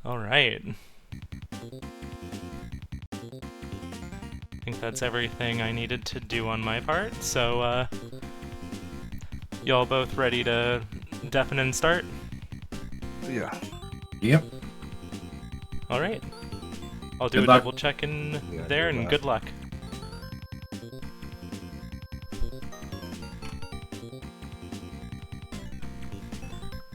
Alright. I think that's everything I needed to do on my part, so, y'all both ready to deafen and start? Yeah. Yep. Alright. I'll do Good a luck. double check in Yeah, there, and good luck.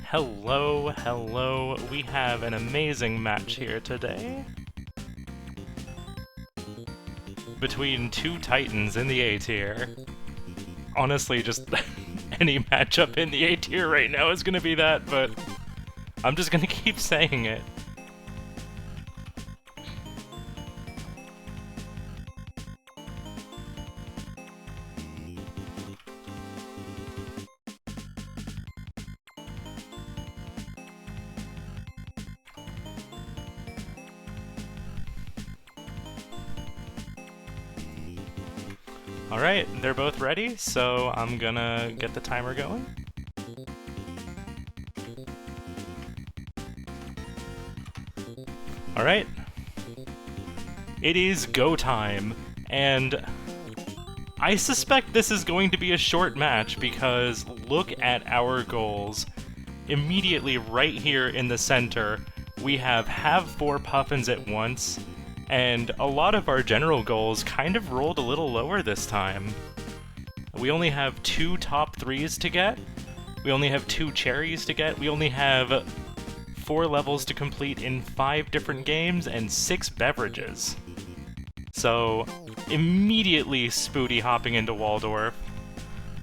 Hello, hello. We have an amazing match here today. Between two titans in the A tier. Honestly, just any matchup in the A tier right now is gonna be that, but I'm just gonna keep saying it. Alright, they're both ready, so I'm gonna get the timer going. Alright. It is go time, and I suspect this is going to be a short match because look at our goals. Immediately right here in the center, we have 4 puffins at once, and a lot of our general goals kind of rolled a little lower this time. We only have 2 top 3s to get, we only have 2 cherries to get, we only have 4 levels to complete in 5 different games, and 6 beverages. So, immediately Spooty hopping into Waldorf.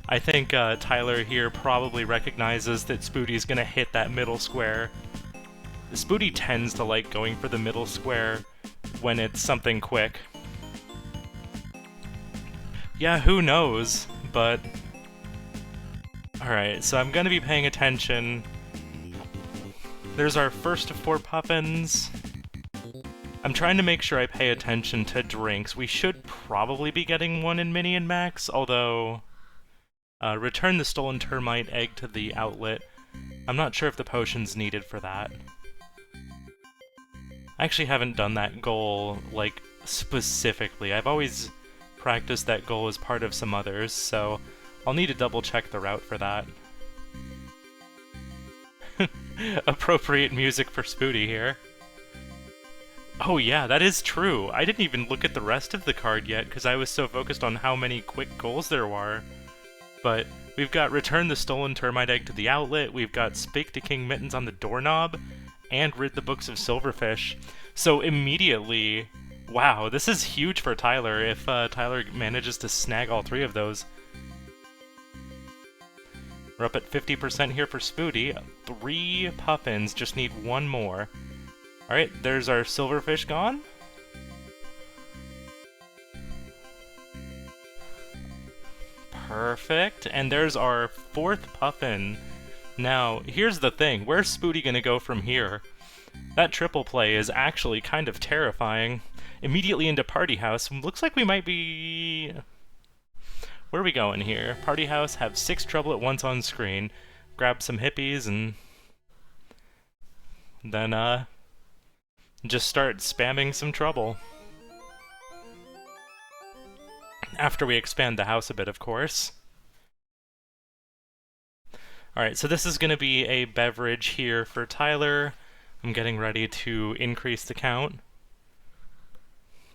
I think Tyler here probably recognizes that Spooty's gonna hit that middle square. Spooty tends to like going for the middle square when it's something quick. Yeah, who knows, but... Alright, so I'm gonna be paying attention. There's our first of 4 puffins. I'm trying to make sure I pay attention to drinks. We should probably be getting one in Mini and Max, although... return the stolen termite egg to the outlet. I'm not sure if the potion's needed for that. I actually haven't done that goal, like, specifically. I've always practiced that goal as part of some others, so I'll need to double-check the route for that. Appropriate music for Spooty here. Oh yeah, that is true. I didn't even look at the rest of the card yet, because I was so focused on how many quick goals there were. But we've got Return the Stolen Termite Egg to the Outlet, we've got Speak to King Mittens on the doorknob, and Rid the Books of Silverfish. So immediately, wow, this is huge for Tyler if Tyler manages to snag all 3 of those. We're up at 50% here for Spooty. 3 puffins, just need 1 more. Alright, there's our silverfish gone. Perfect, and there's our 4th puffin. Now, here's the thing, where's Spooty gonna go from here? That triple play is actually kind of terrifying. Immediately into Party House, looks like we might be... Where are we going here? Party House, have 6 trouble at once on screen. Grab some hippies and... then, just start spamming some trouble. After we expand the house a bit, of course. Alright, so this is going to be a beverage here for Tyler. I'm getting ready to increase the count.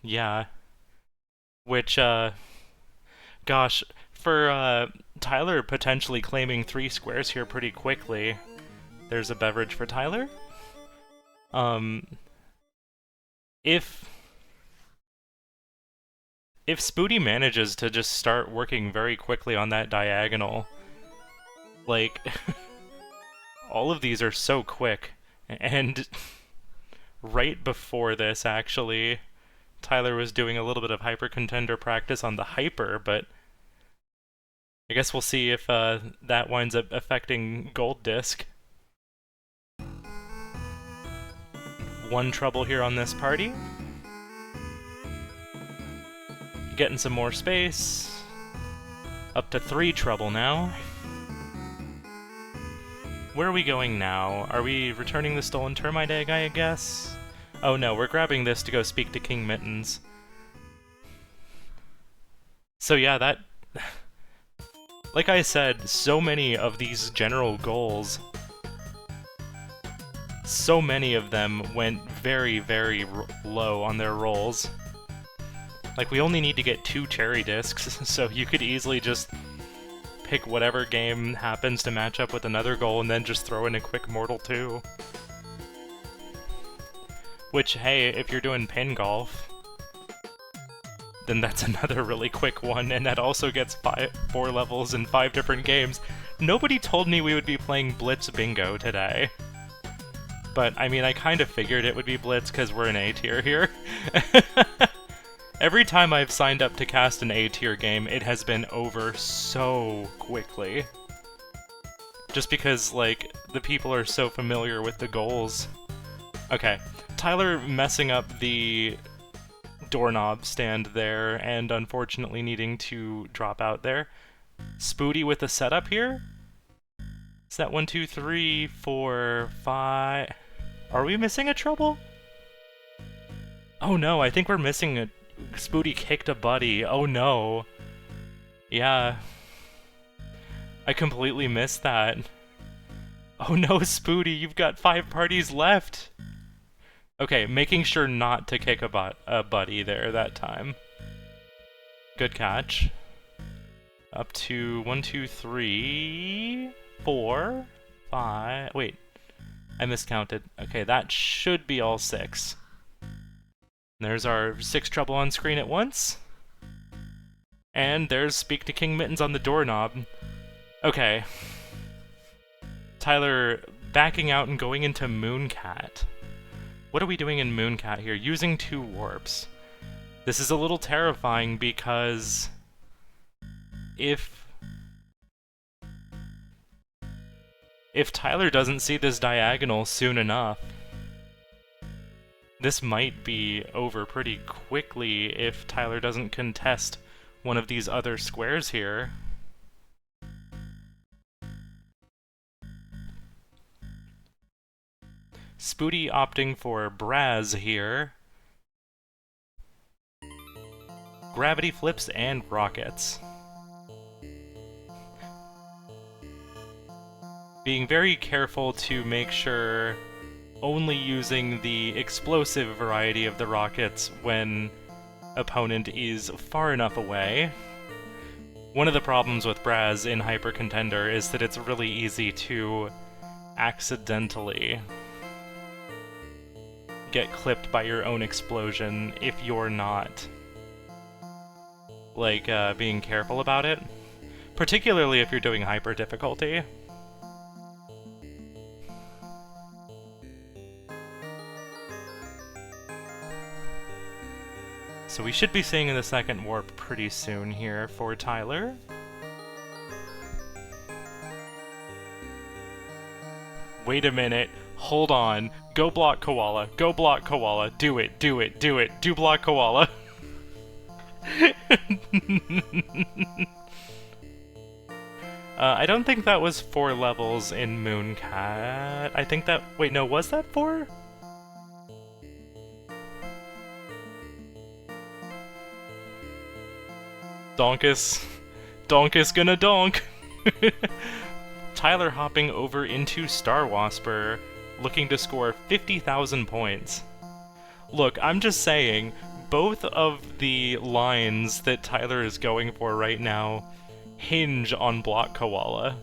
Yeah. Which, gosh, for Tyler potentially claiming 3 squares here pretty quickly, there's a beverage for Tyler. If Spooty manages to just start working very quickly on that diagonal, like, all of these are so quick, and right before this, actually, Tyler was doing a little bit of Hyper Contender practice on the Hyper, but I guess we'll see if that winds up affecting Gold Disc. 1 trouble here on this party. Getting some more space. Up to 3 trouble now. Where are we going now? Are we returning the stolen termite egg, I guess? Oh no, we're grabbing this to go speak to King Mittens. So yeah, that... Like I said, so many of these general goals, so many of them went very, very low on their rolls. Like, we only need to get 2 cherry discs, so you could easily just pick whatever game happens to match up with another goal and then just throw in a quick Mortal 2. Which, hey, if you're doing pin golf, then that's another really quick one, and that also gets 4 levels in 5 different games. Nobody told me we would be playing Blitz Bingo today. But, I mean, I kind of figured it would be Blitz because we're in A tier here. Every time I've signed up to cast an A tier game, it has been over so quickly. Just because, like, the people are so familiar with the goals. Okay, Tyler messing up the doorknob stand there, and unfortunately needing to drop out there. Spooty with the setup here? Is that 1, 2, 3, 4, 5... Are we missing a trouble? Oh no, I think we're missing a... Spooty kicked a buddy. Oh no. Yeah. I completely missed that. Oh no, Spooty, you've got 5 parties left! Okay, making sure not to kick a buddy there that time. Good catch. Up to 1, 2, 3, 4, 5... Wait, I miscounted. Okay, that should be all 6. There's our 6 trouble on screen at once. And there's Speak to King Mittens on the doorknob. Okay. Tyler backing out and going into Mooncat. What are we doing in Mooncat here? Using 2 warps. This is a little terrifying because if Tyler doesn't see this diagonal soon enough, this might be over pretty quickly if Tyler doesn't contest one of these other squares here. Spooty opting for Braz here. Gravity flips and rockets. Being very careful to make sure only using the explosive variety of the rockets when opponent is far enough away. One of the problems with Braz in Hyper Contender is that it's really easy to accidentally get clipped by your own explosion if you're not, like, being careful about it. Particularly if you're doing hyper difficulty. So we should be seeing the second warp pretty soon here for Tyler. Wait a minute. Hold on. Go block Koala. Go block Koala. Do it. Do it. Do it. Do block Koala. I don't think that was 4 levels in Mooncat. I think that... Wait, no, was that 4? Donkus. Donkus gonna donk! Tyler hopping over into Star Wasper, looking to score 50,000 points. Look, I'm just saying, both of the lines that Tyler is going for right now hinge on Block Koala.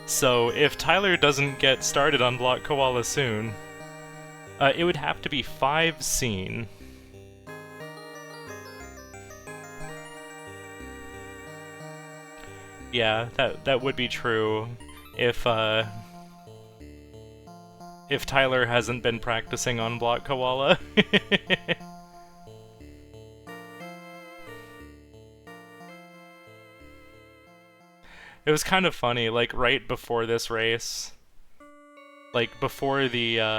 So if Tyler doesn't get started on Block Koala soon, it would have to be 5 scene. Yeah, that would be true if Tyler hasn't been practicing on Block Koala. It was kind of funny, like, right before this race, like, before the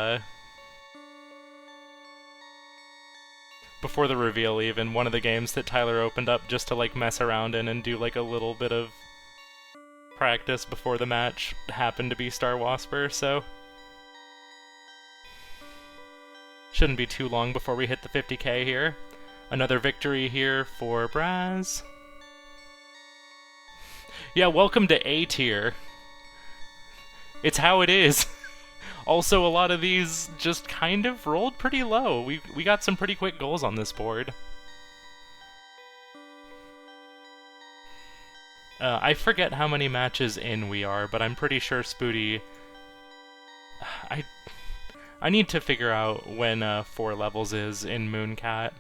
reveal even, one of the games that Tyler opened up just to, like, mess around in and do, like, a little bit of practice before the match happened to be Star Wasper, so shouldn't be too long before we hit the 50k here. Another victory here for Braz. Yeah, welcome to A tier. It's how it is. Also, a lot of these just kind of rolled pretty low. We got some pretty quick goals on this board. I forget how many matches in we are, but I'm pretty sure Spooty... I need to figure out when 4 levels is in Mooncat.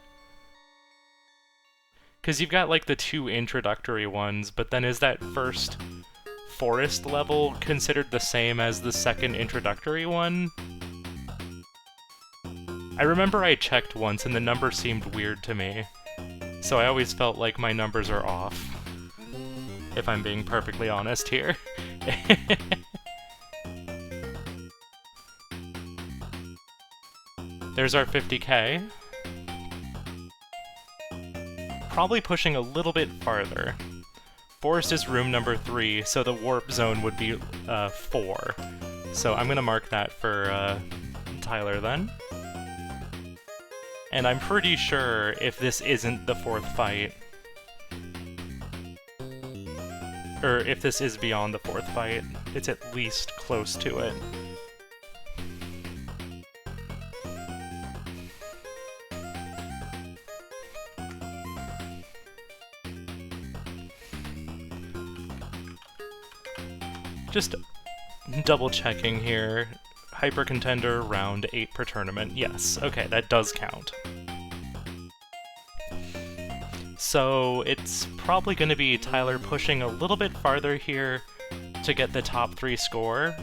Because you've got, like, the 2 introductory ones, but then is that first forest level considered the same as the second introductory one? I remember I checked once and the number seemed weird to me, so I always felt like my numbers are off, if I'm being perfectly honest here. There's our 50k. Probably pushing a little bit farther. Forest is room number 3, so the warp zone would be 4. So I'm gonna mark that for Tyler then. And I'm pretty sure if this isn't the 4th fight, or if this is beyond the 4th fight, it's at least close to it. Just double checking here. Hyper Contender, round 8 per tournament. Yes, okay, that does count. So it's probably going to be Tyler pushing a little bit farther here to get the top 3 score.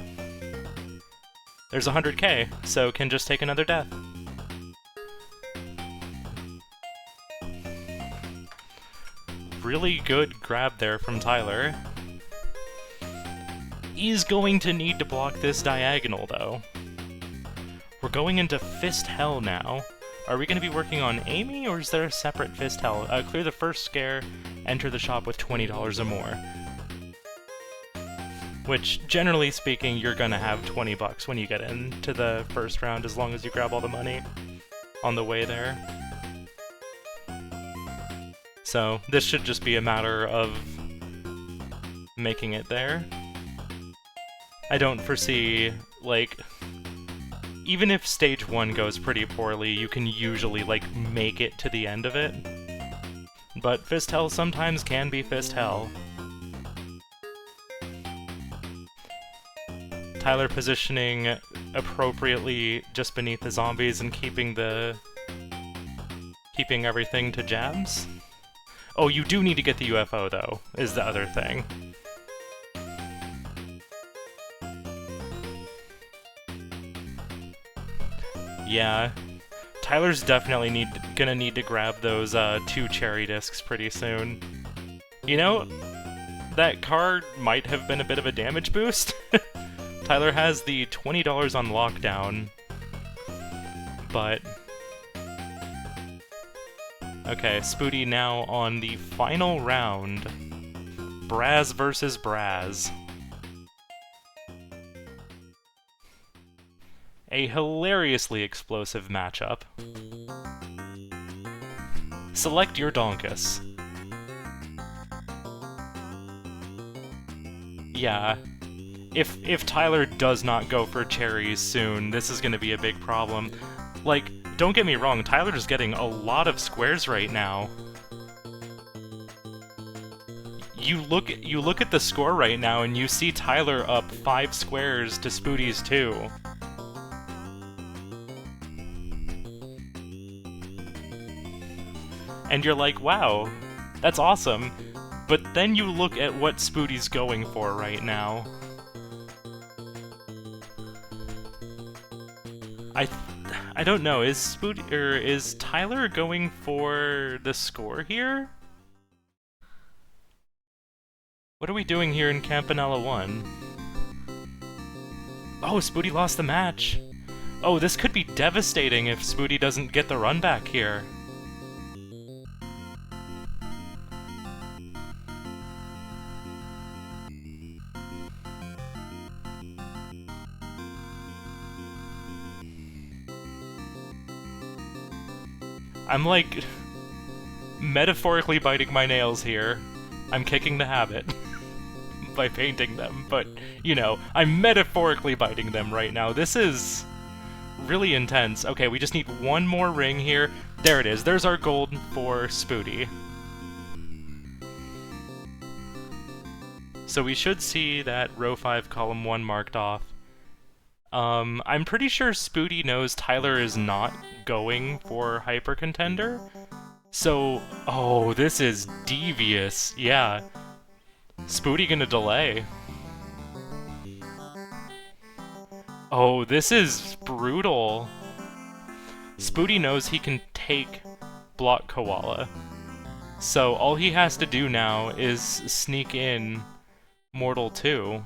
There's 100k, so can just take another death. Really good grab there from Tyler. He's going to need to block this diagonal, though. We're going into Fist Hell now. Are we going to be working on Amy, or is there a separate Fist Hell? Clear the first scare, enter the shop with $20 or more. Which, generally speaking, you're going to have 20 bucks when you get into the first round, as long as you grab all the money on the way there. So, this should just be a matter of making it there. I don't foresee, like, even if stage 1 goes pretty poorly, you can usually, like, make it to the end of it. But Fist Hell sometimes can be Fist Hell. Tyler positioning appropriately just beneath the zombies and keeping everything to jabs. Oh, you do need to get the UFO, though, is the other thing. Yeah, Tyler's definitely gonna need to grab those 2 cherry discs pretty soon. You know, that card might have been a bit of a damage boost. Tyler has the $20 on lockdown, but... Okay, Spooty now on the final round. Braz versus Braz. A hilariously explosive matchup. Select your Donkus. Yeah. If Tyler does not go for cherries soon, this is gonna be a big problem. Like, don't get me wrong, Tyler's getting a lot of squares right now. You look at the score right now and you see Tyler up 5 squares to Spooty's 2. And you're like, wow, that's awesome. But then you look at what Spooty's going for right now. I don't know, is Tyler going for the score here? What are we doing here in Campanella 1? Oh, Spooty lost the match! Oh, this could be devastating if Spooty doesn't get the run back here. I'm like metaphorically biting my nails here. I'm kicking the habit by painting them, but, you know, I'm metaphorically biting them right now. This is really intense. Okay, we just need one more ring here. There it is. There's our gold for Spooty. So we should see that row 5, column 1 marked off. I'm pretty sure Spooty knows Tyler is not going for Hyper Contender. So, oh, this is devious. Yeah. Spooty gonna delay. Oh, this is brutal. Spooty knows he can take Block Koala. So all he has to do now is sneak in Mortal 2.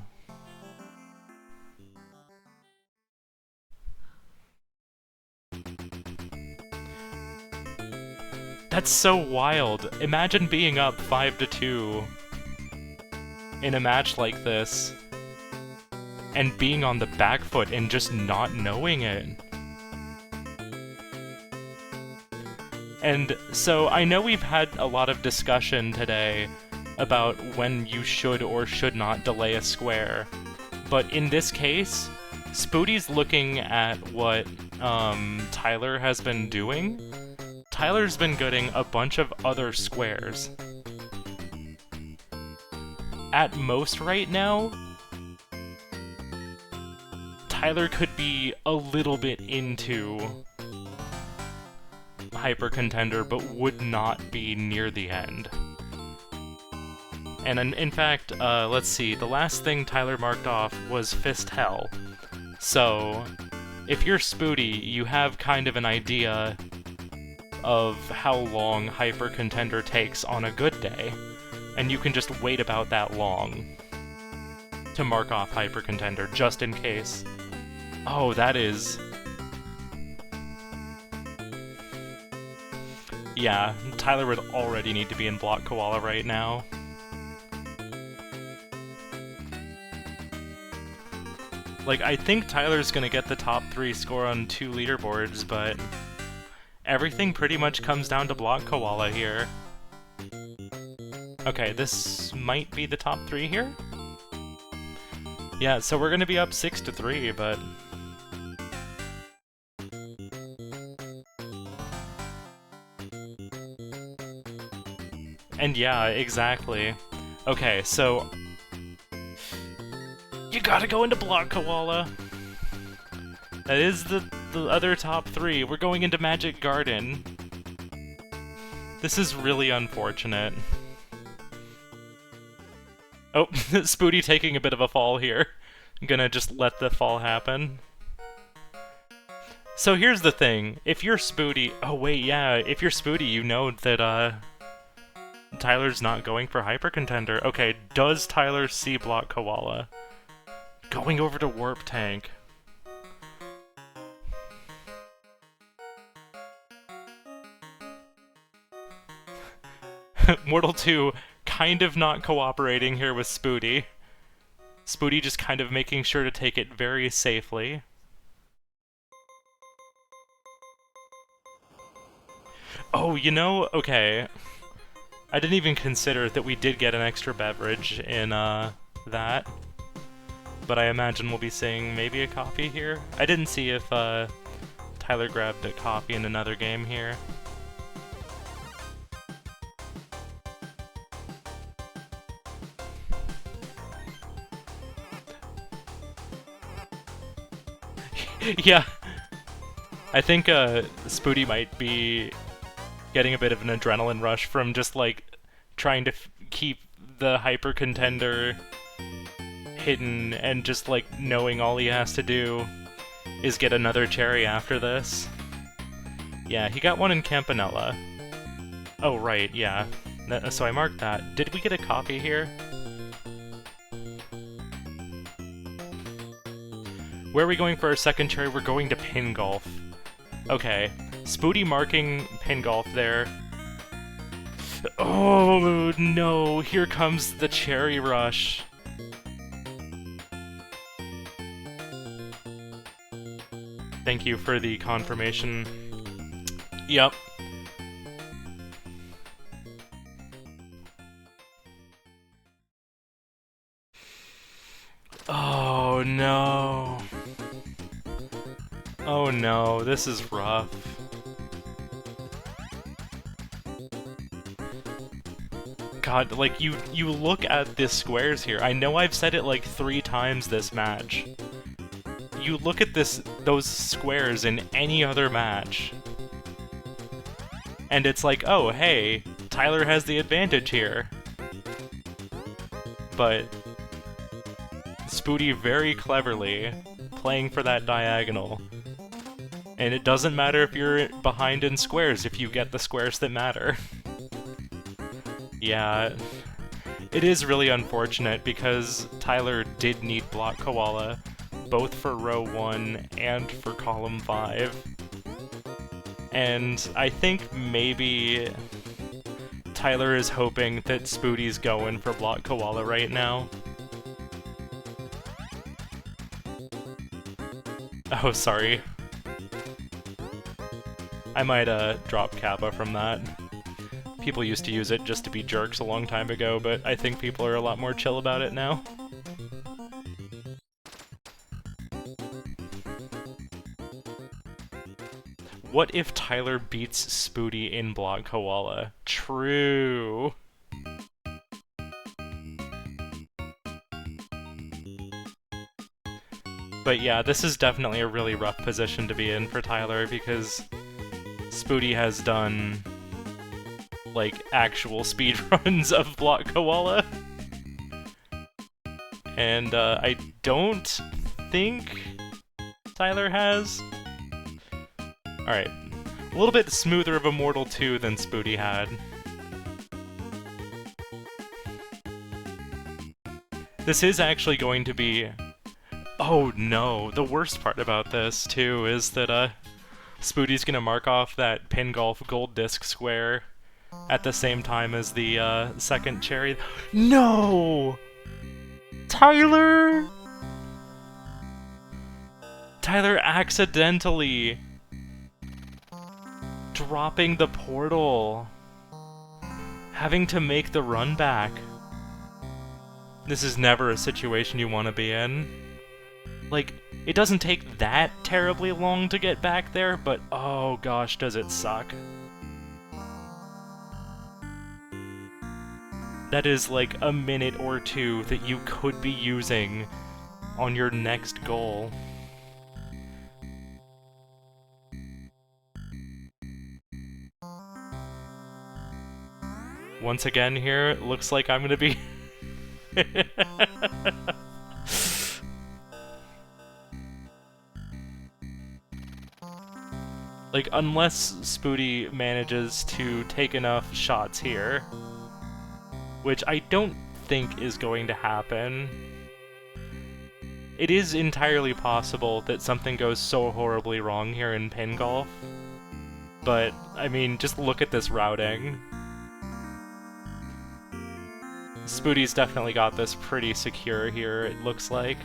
That's so wild. Imagine being up 5-2 in a match like this and being on the back foot and just not knowing it. And so I know we've had a lot of discussion today about when you should or should not delay a square, but in this case, Spooty's looking at what Tyler has been doing. Tyler's been getting a bunch of other squares. At most right now, Tyler could be a little bit into Hyper Contender, but would not be near the end. And in fact, let's see, the last thing Tyler marked off was Fist Hell. So, if you're Spooty, you have kind of an idea of how long Hyper Contender takes on a good day, and you can just wait about that long to mark off Hyper Contender, just in case. Oh, that is... Yeah, Tyler would already need to be in Block Koala right now. Like, I think Tyler's gonna get the top 3 score on 2 leaderboards, but everything pretty much comes down to Block Koala here. Okay, this might be the top 3 here? Yeah, so we're gonna be up 6-3, but... And yeah, exactly. Okay, so... You gotta go into Block Koala! That is the other top 3. We're going into Magic Garden. This is really unfortunate. Oh, Spooty taking a bit of a fall here. I'm gonna just let the fall happen. So here's the thing. If you're Spooty... Oh wait, yeah, if you're Spooty, you know that, Tyler's not going for Hyper Contender. Okay, does Tyler see Block Koala? Going over to Warp Tank. Mortal 2 kind of not cooperating here with Spooty. Spooty just kind of making sure to take it very safely. Oh, you know, okay. I didn't even consider that we did get an extra beverage in, that. But I imagine we'll be seeing maybe a coffee here. I didn't see if, Tyler grabbed a coffee in another game here. Yeah. I think, Spooty might be getting a bit of an adrenaline rush from just, like, trying to keep the Hyper Contender hidden and just, like, knowing all he has to do is get another cherry after this. Yeah, he got one in Campanella. Oh, right, yeah. So I marked that. Did we get a copy here? Where are we going for our second cherry? We're going to Pin Golf. Okay. Spooty marking Pin Golf there. Oh, no. Here comes the cherry rush. Thank you for the confirmation. Yep. no. Oh no, this is rough. God, like, you look at the squares here. I know I've said it like 3 times this match. You look at those squares in any other match, and it's like, oh, hey, Tyler has the advantage here. But Spooty very cleverly playing for that diagonal. And it doesn't matter if you're behind in squares if you get the squares that matter. Yeah, it is really unfortunate because Tyler did need Block Koala, both for row 1 and for column 5. And I think maybe Tyler is hoping that Spooty's going for Block Koala right now. Oh, sorry. I might drop Kappa from that. People used to use it just to be jerks a long time ago, but I think people are a lot more chill about it now. What if Tyler beats Spooty in Block Koala? True! But yeah, this is definitely a really rough position to be in for Tyler, because Spooty has done, like, actual speedruns of Block Koala. And I don't think Tyler has. Alright, a little bit smoother of a Mortal 2 than Spooty had. This is actually going to be... Oh no, the worst part about this, too, is that Spooty's gonna mark off that Pin Golf Gold Disc square at the same time as the second cherry. No! Tyler! Tyler accidentally dropping the portal. Having to make the run back. This is never a situation you want to be in. Like, it doesn't take that terribly long to get back there, but oh gosh, does it suck. That is like a minute or 2 that you could be using on your next goal. Once again here, it looks like I'm gonna be... Like, unless Spooty manages to take enough shots here, which I don't think is going to happen, it is entirely possible that something goes so horribly wrong here in Pin Golf. But, I mean, just look at this routing. Spooty's definitely got this pretty secure here, it looks like.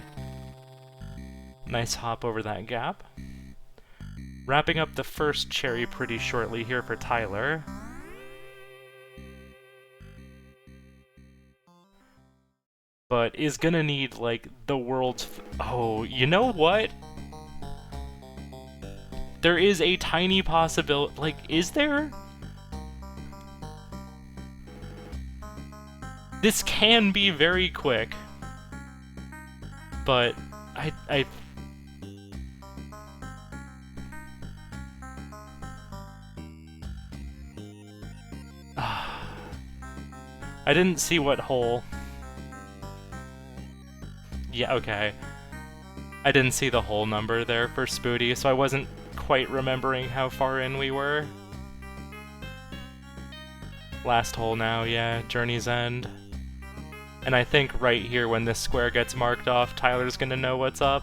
Nice hop over that gap. Wrapping up the first cherry pretty shortly here for Tyler. But is gonna need, like, the world's... Oh, you know what? There is a tiny possibility... Like, is there? This can be very quick. But I didn't see what hole. Yeah, okay. I didn't see the hole number there for Spooty, so I wasn't quite remembering how far in we were. Last hole now, yeah, Journey's End. And I think right here when this square gets marked off, Tyler's gonna know what's up.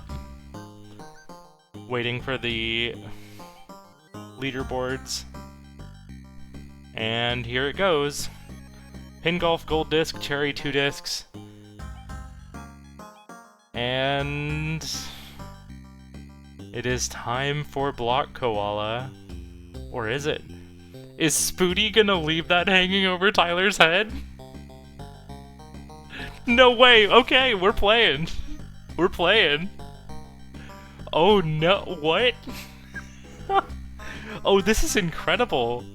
Waiting for the leaderboards. And here it goes. Pin Golf Gold Disc, Cherry 2 discs. And... it is time for Block Koala. Or is it? Is Spooty gonna leave that hanging over Tyler's head? No way! Okay, we're playing! We're playing. Oh no, what? Oh, this is incredible.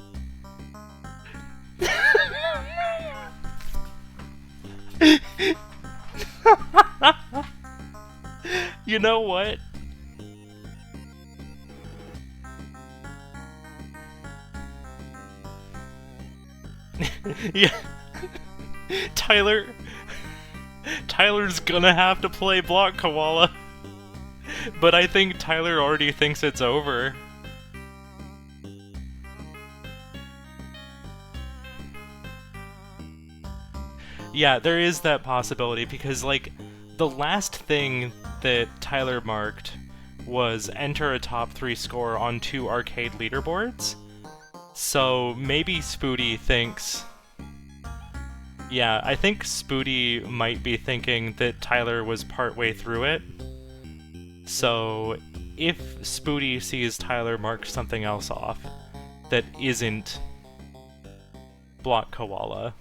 You know what? Yeah. Tyler's gonna have to play Block Koala. But I think Tyler already thinks it's over. Yeah, there is that possibility, because, like, the last thing that Tyler marked was enter a top 3 score on 2 arcade leaderboards. So maybe Spooty thinks... Yeah, I think Spooty might be thinking that Tyler was partway through it. So if Spooty sees Tyler mark something else off that isn't Block Koala...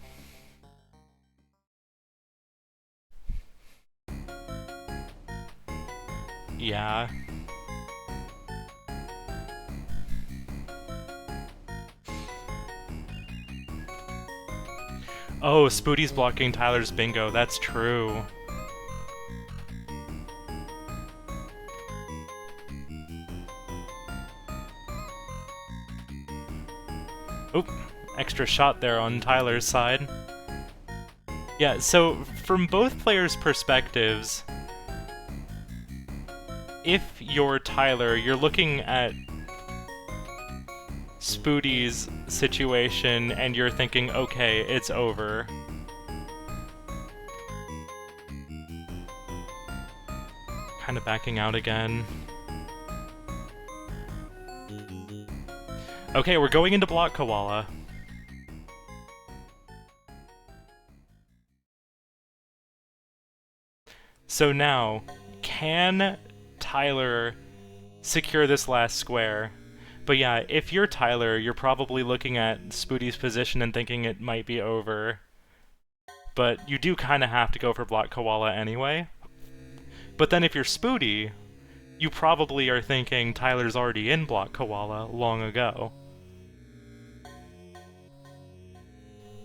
Yeah. Oh, Spooty's blocking Tyler's bingo, that's true. Oop, extra shot there on Tyler's side. Yeah, so from both players' perspectives, if you're Tyler, you're looking at Spooty's situation and you're thinking, okay, it's over. Kind of backing out again. Okay, we're going into Block Koala. So now, can Tyler secure this last square? But yeah, if you're Tyler, you're probably looking at Spooty's position and thinking it might be over. But you do kind of have to go for Block Koala anyway. But then if you're Spooty, you probably are thinking Tyler's already in Block Koala long ago.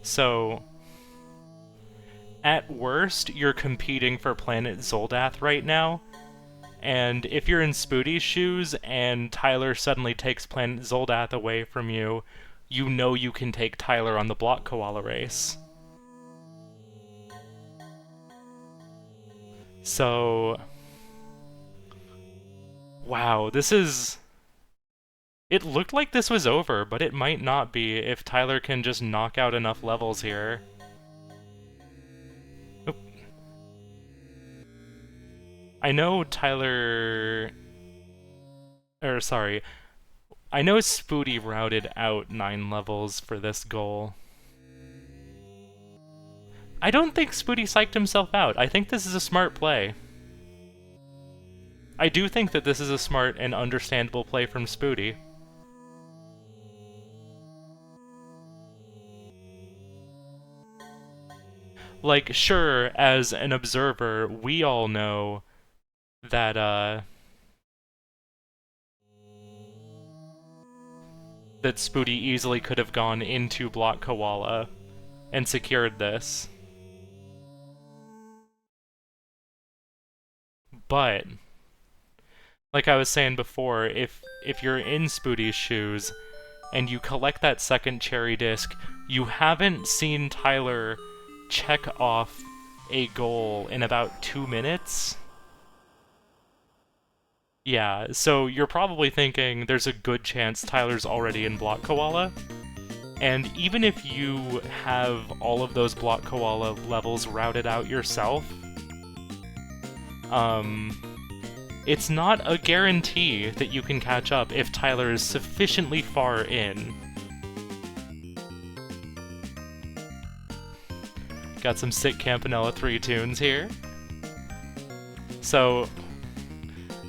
So, at worst, you're competing for Planet Zoldath right now. And if you're in Spooty's shoes and Tyler suddenly takes Planet Zoldath away from you, you know you can take Tyler on the Block Koala race. So... Wow, this is... It looked like this was over, but it might not be if Tyler can just knock out enough levels here. Oop. I know Tyler... sorry. I know Spooty routed out 9 levels for this goal. I don't think Spooty psyched himself out. I think this is a smart play. I do think that this is a smart and understandable play from Spooty. Like, sure, as an observer, we all know that, that Spooty easily could have gone into Block Koala and secured this. But, like I was saying before, if you're in Spooty's shoes and you collect that second cherry disc, you haven't seen Tyler check off a goal in about 2 minutes. Yeah, so you're probably thinking there's a good chance Tyler's already in Block Koala. And even if you have all of those Block Koala levels routed out yourself, it's not a guarantee that you can catch up if Tyler is sufficiently far in. Got some sick Campanella 3 tunes here. So,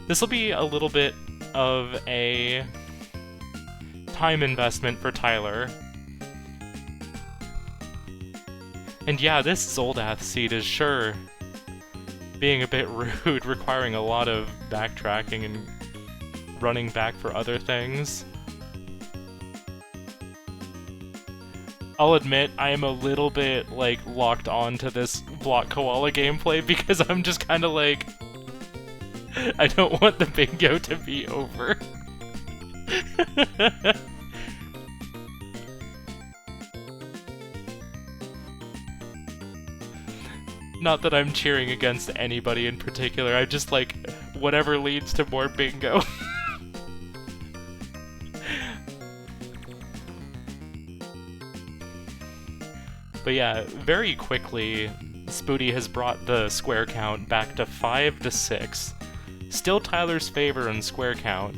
this will be a little bit of a time investment for Tyler. And yeah, this Zoldath seed is sure being a bit rude, requiring a lot of backtracking and running back for other things. I'll admit, I am a little bit, like, locked on to this Block Koala gameplay because I'm just kind of like... I don't want the bingo to be over. Not that I'm cheering against anybody in particular, I just like, whatever leads to more bingo. But yeah, very quickly, Spooty has brought the square count back to 5 to 6. Still Tyler's favor in square count.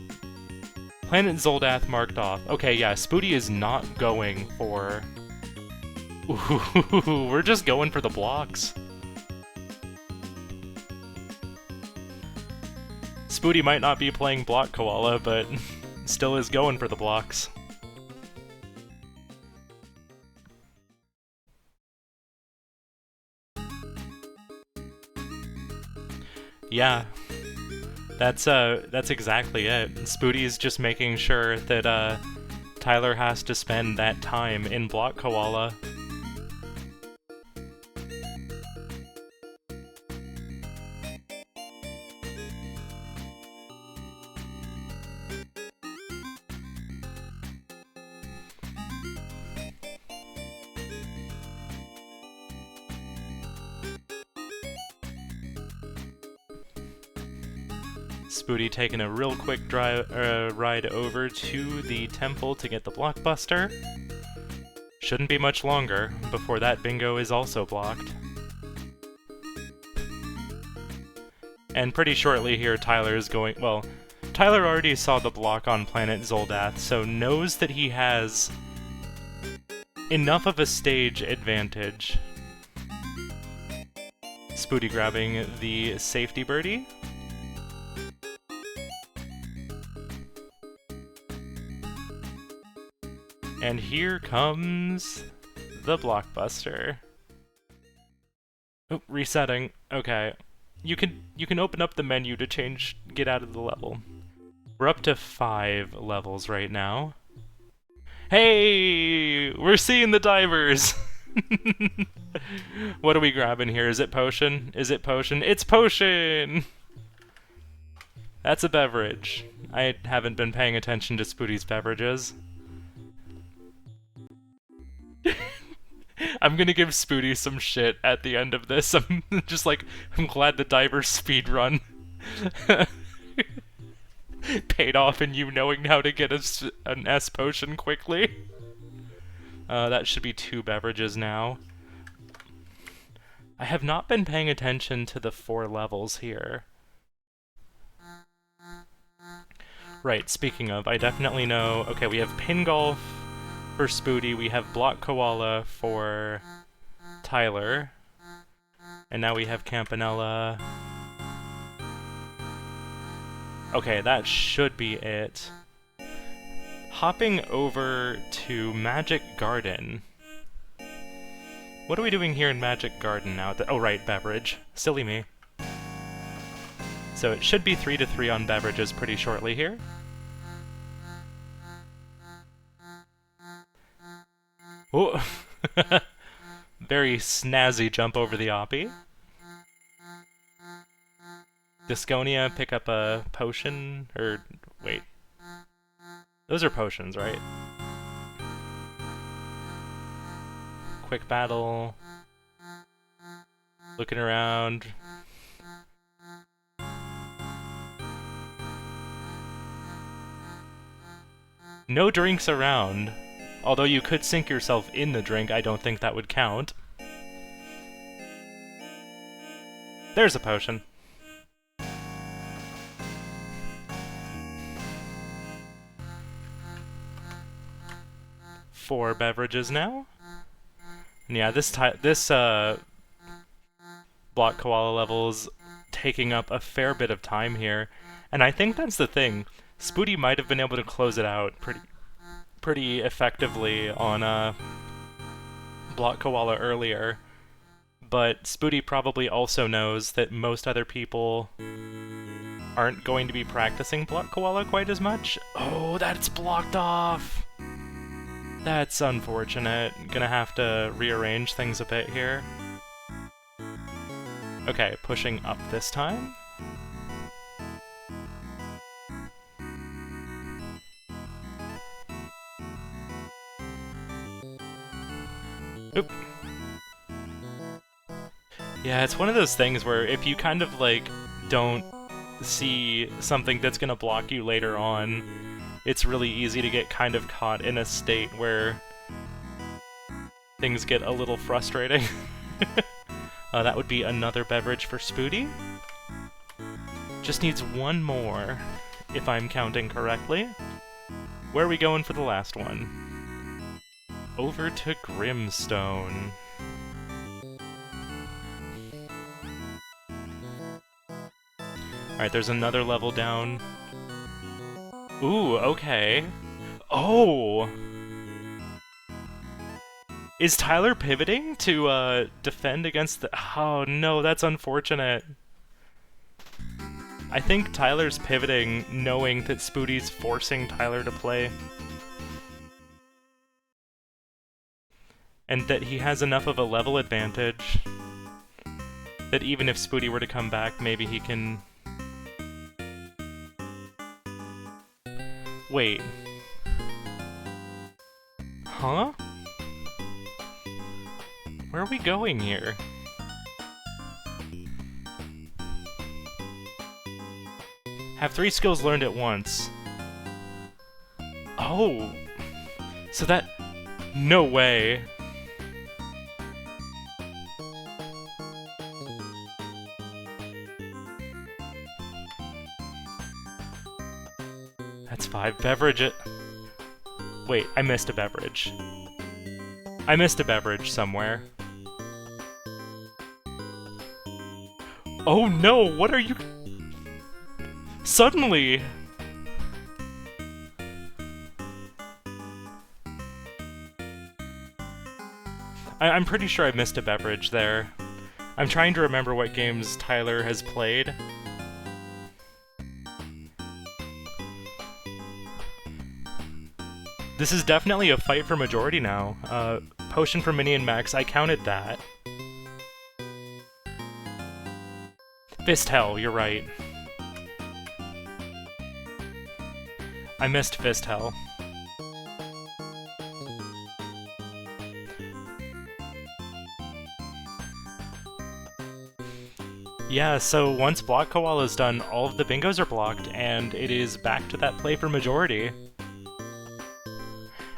Planet Zoldath marked off. Okay, yeah, Spooty is not going for... Ooh, we're just going for the blocks. Spooty might not be playing Block Koala, but still is going for the blocks. Yeah, that's exactly it. Spooty's just making sure that Tyler has to spend that time in Block Koala. Spooty taking a real quick ride over to the temple to get the blockbuster. Shouldn't be much longer before that bingo is also blocked. And pretty shortly here, Tyler is going... Well, Tyler already saw the block on Planet Zoldath, so knows that he has enough of a stage advantage. Spooty grabbing the safety birdie. And here comes the blockbuster. Oh, resetting. Okay. You can open up the menu to get out of the level. We're up to 5 levels right now. Hey! We're seeing the divers! What are we grabbing here? Is it potion? Is it potion? It's potion! That's a beverage. I haven't been paying attention to Spooty's beverages. I'm gonna give Spooty some shit at the end of this. I'm just like, I'm glad the diver speedrun paid off in you knowing how to get an S potion quickly. That should be 2 beverages now. I have not been paying attention to the 4 levels here. Right, speaking of, I definitely know... Okay, we have Pin Golf for Spooty, we have Block Koala for Tyler, and now we have Campanella. Okay, that should be it. Hopping over to Magic Garden. What are we doing here in Magic Garden now? Oh right, beverage. Silly me. So it should be 3 to 3 on beverages pretty shortly here. Oh, very snazzy jump over the Oppie. Disconia, pick up a potion, or wait. Those are potions, right? Quick battle. Looking around. No drinks around. Although you could sink yourself in the drink, I don't think that would count. There's a potion. Four beverages now. And yeah, this Block Koala level's taking up a fair bit of time here. And I think that's the thing. Spooty might have been able to close it out pretty effectively on Block Koala earlier, but Spooty probably also knows that most other people aren't going to be practicing Block Koala quite as much. Oh, that's blocked off! That's unfortunate. Gonna have to rearrange things a bit here. Okay, pushing up this time. Oop. Yeah, it's one of those things where if you kind of, like, don't see something that's gonna block you later on, it's really easy to get kind of caught in a state where things get a little frustrating. That would be another beverage for Spooty. Just needs one more, if I'm counting correctly. Where are we going for the last one? Over to Grimstone. Alright, there's another level down. Ooh, okay. Oh! Is Tyler pivoting to, defend against the... Oh no, that's unfortunate. I think Tyler's pivoting knowing that Spooty's forcing Tyler to play. And that he has enough of a level advantage that even if Spooty were to come back, maybe he can... Wait. Huh? Where are we going here? Have 3 skills learned at once. Oh! So that... No way. That's 5 beverages. Wait, I missed a beverage. I missed a beverage somewhere. Oh no, what are you... Suddenly! I'm pretty sure I missed a beverage there. I'm trying to remember what games Tyler has played. This is definitely a fight for majority now. Potion for Mini and Max, I counted that. Fist Hell, you're right. I missed Fist Hell. Yeah, so once Block Koala is done, all of the bingos are blocked, and it is back to that play for majority.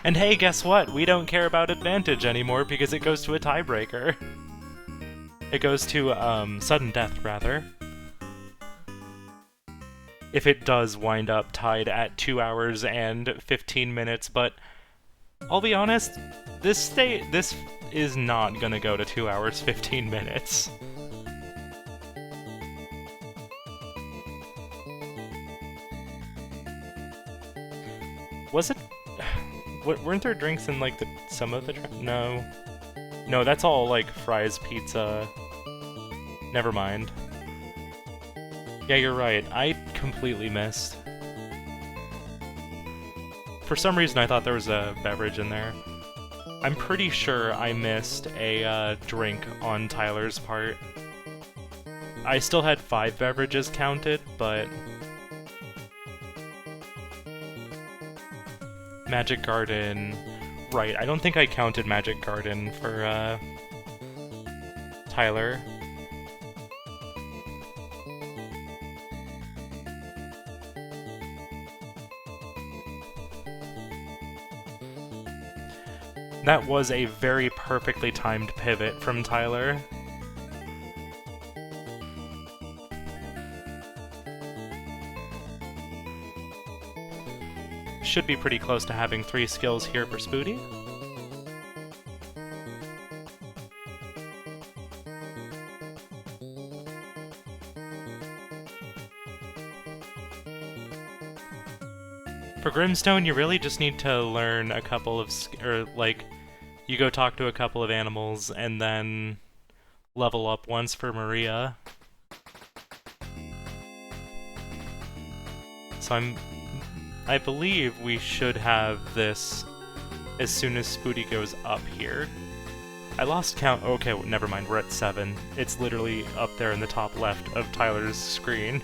And hey, guess what? We don't care about advantage anymore because it goes to a tiebreaker. It goes to, sudden death, rather. If it does wind up tied at 2 hours and 15 minutes, but I'll be honest, this is not gonna go to 2 hours, 15 minutes. Was it... weren't there drinks in, like, some of the... No. No, that's all, like, fries, pizza... Never mind. Yeah, you're right. I completely missed. For some reason, I thought there was a beverage in there. I'm pretty sure I missed a drink on Tyler's part. I still had 5 beverages counted, but... Magic Garden... Right, I don't think I counted Magic Garden for, Tyler. That was a very perfectly timed pivot from Tyler. Should be pretty close to having 3 skills here for Spooty. For Grimstone, you really just need to learn a couple of... you go talk to a couple of animals, and then level up once for Maria. So I believe we should have this as soon as Spooty goes up here. I lost count. Okay, well, never mind. We're at 7. It's literally up there in the top left of Tyler's screen.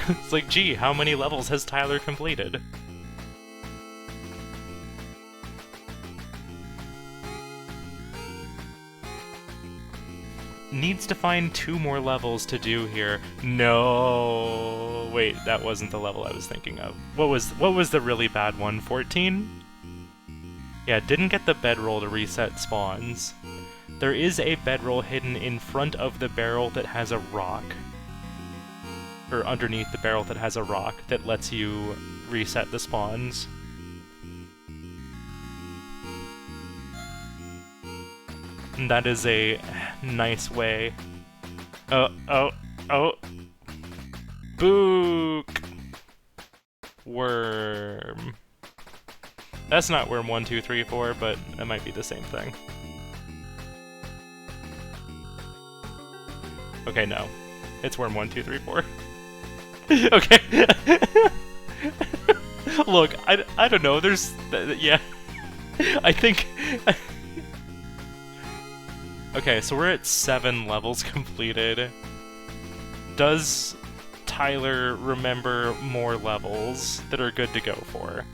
It's like, gee, how many levels has Tyler completed? Needs to find 2 more levels to do here. No, wait, that wasn't the level I was thinking of. What was the really bad one? 14? Yeah, didn't get the bedroll to reset spawns. There is a bedroll hidden in front of the barrel that has a rock. Or underneath the barrel that has a rock that lets you reset the spawns. And that is a nice way. Oh. Book! Worm. That's not worm 1, 2, 3, 4, but it might be the same thing. Okay, no. It's worm 1, 2, 3, 4. Okay. Look, I don't know, there's... yeah. I think... Okay, so we're at 7 levels completed. Does Tyler remember more levels that are good to go for?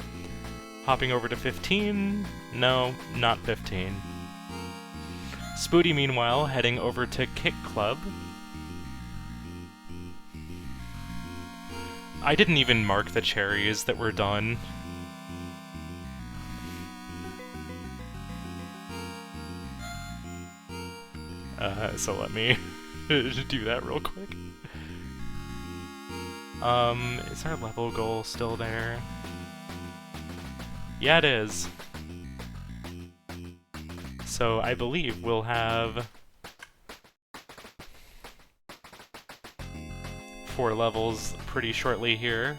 Hopping over to 15? No, not 15. Spooty, meanwhile, heading over to Kick Club. I didn't even mark the cherries that were done. So let me do that real quick. Is our level goal still there? Yeah, it is. So I believe we'll have 4 levels pretty shortly here.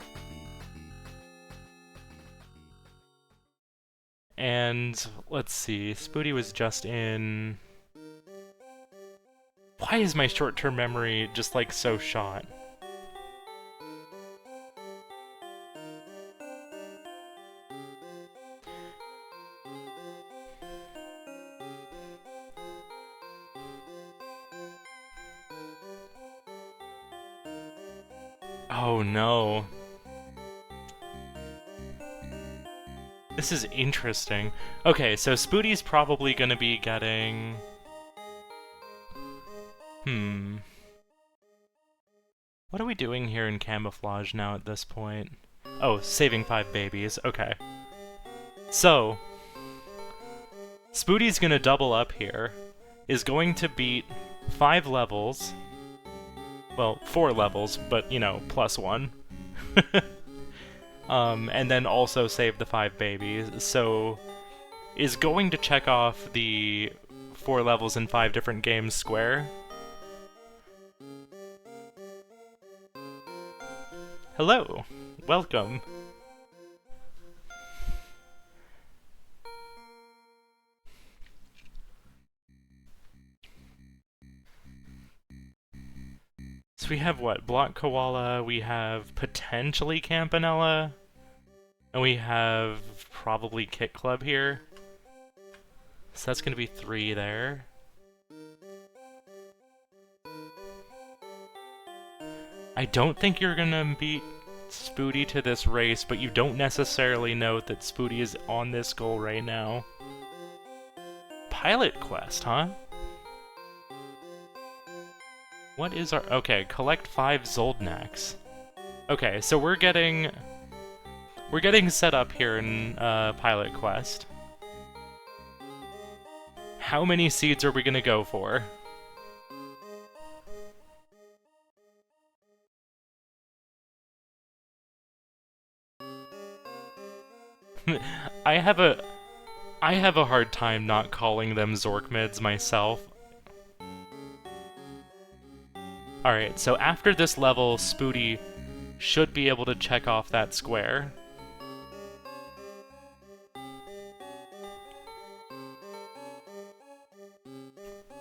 And let's see, Spooty was just in... Why is my short-term memory just like so shot? Oh no. This is interesting. Okay, so Spooty's probably gonna be getting... What are we doing here in camouflage now at this point? Oh, saving 5 babies. Okay. So, Spooty's gonna double up here, is going to beat 5 levels. Well, 4 levels, but, you know, plus 1. And then also save the 5 babies, so is going to check off the 4 levels in 5 different games square. Hello! Welcome! So we have what? Block Koala, we have potentially Campanella, and we have probably Kit Club here. So that's gonna be 3 there. I don't think you're gonna beat Spooty to this race, but you don't necessarily know that Spooty is on this goal right now. Pilot quest, huh? What is our... Okay, collect 5 Zoldnaks. Okay, so we're getting set up here in Pilot Quest. How many seeds are we gonna go for? I have a hard time not calling them Zorkmids myself. Alright, so after this level, Spooty should be able to check off that square.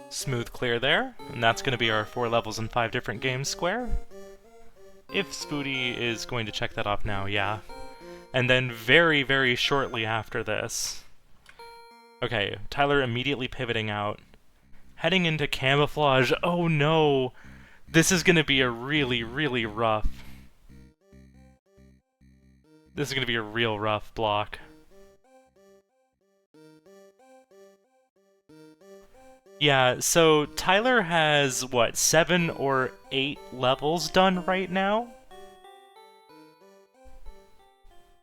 Smooth clear there, and that's going to be our 4 levels in 5 different games square. If Spooty is going to check that off now, yeah. And then very, very shortly after this... Okay, Tyler immediately pivoting out. Heading into camouflage. Oh no! This is going to be a really, really rough... This is going to be a real rough block. Yeah, so Tyler has, what, 7 or 8 levels done right now?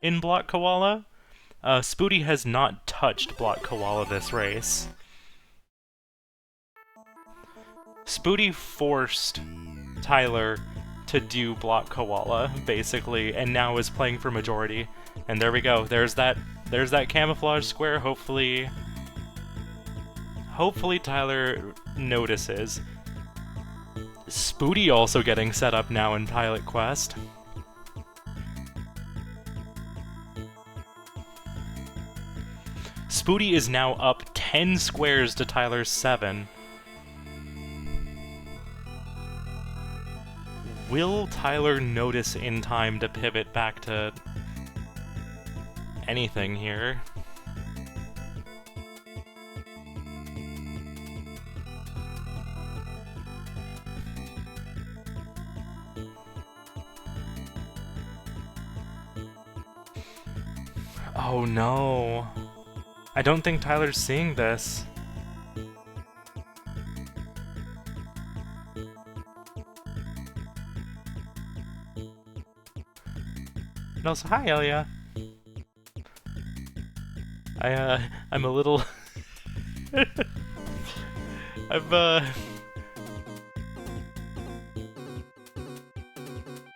In Block Koala? Spooty has not touched Block Koala this race. Spooty forced Tyler to do Block Koala, basically, and now is playing for majority. And there we go, there's that camouflage square, hopefully Tyler notices. Spooty also getting set up now in Pilot Quest. Spooty is now up 10 squares to Tyler's 7. Will Tyler notice in time to pivot back to anything here? Oh no. I don't think Tyler's seeing this. And also, hi Elia. I'm a little...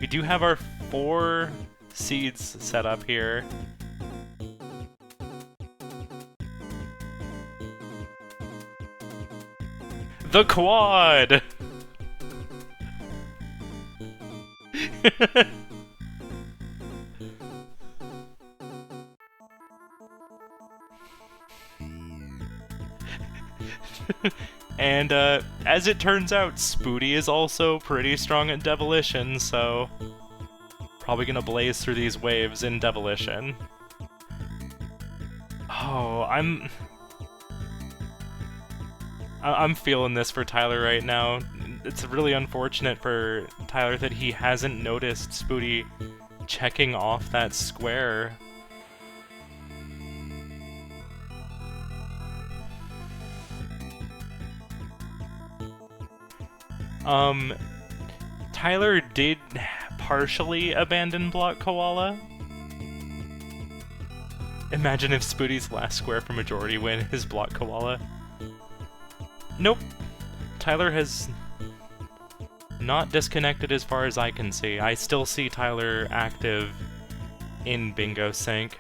We do have our 4 seeds set up here. The quad! And, as it turns out, Spooty is also pretty strong at Devilition, so... Probably gonna blaze through these waves in Devilition. Oh, I'm feeling this for Tyler right now. It's really unfortunate for Tyler that he hasn't noticed Spooty checking off that square. Tyler did partially abandon Block Koala. Imagine if Spooty's last square for majority win is Block Koala. Nope. Tyler has not disconnected as far as I can see. I still see Tyler active in Bingo Sync.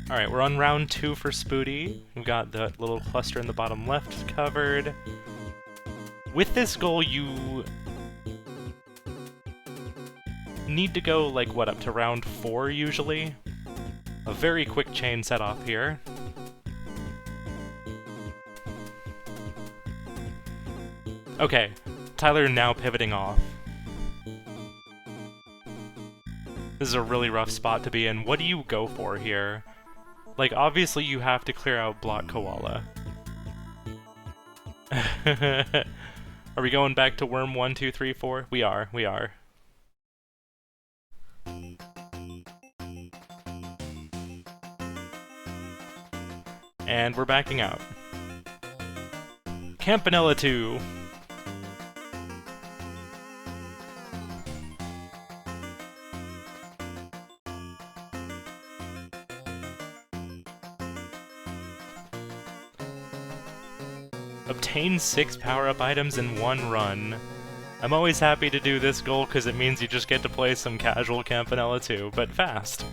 Alright, we're on round 2 for Spooty. We've got the little cluster in the bottom left covered. With this goal, you need to go, like, what, up to round 4 usually? A very quick chain set off here. Okay, Tyler now pivoting off. This is a really rough spot to be in. What do you go for here? Like, obviously you have to clear out Block Koala. Are we going back to worm 1, 2, 3, 4? We are. And we're backing out. Campanella 2. Obtain 6 power-up items in 1 run. I'm always happy to do this goal because it means you just get to play some casual Campanella 2, but fast.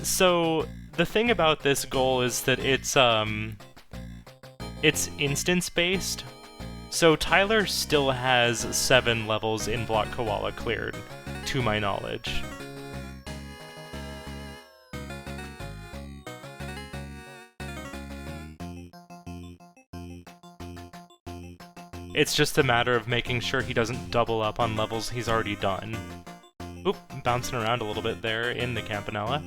So the thing about this goal is that it's It's instance-based, so Tyler still has 7 levels in Block Koala cleared, to my knowledge. It's just a matter of making sure he doesn't double up on levels he's already done. Oop, bouncing around a little bit there in the Campanella.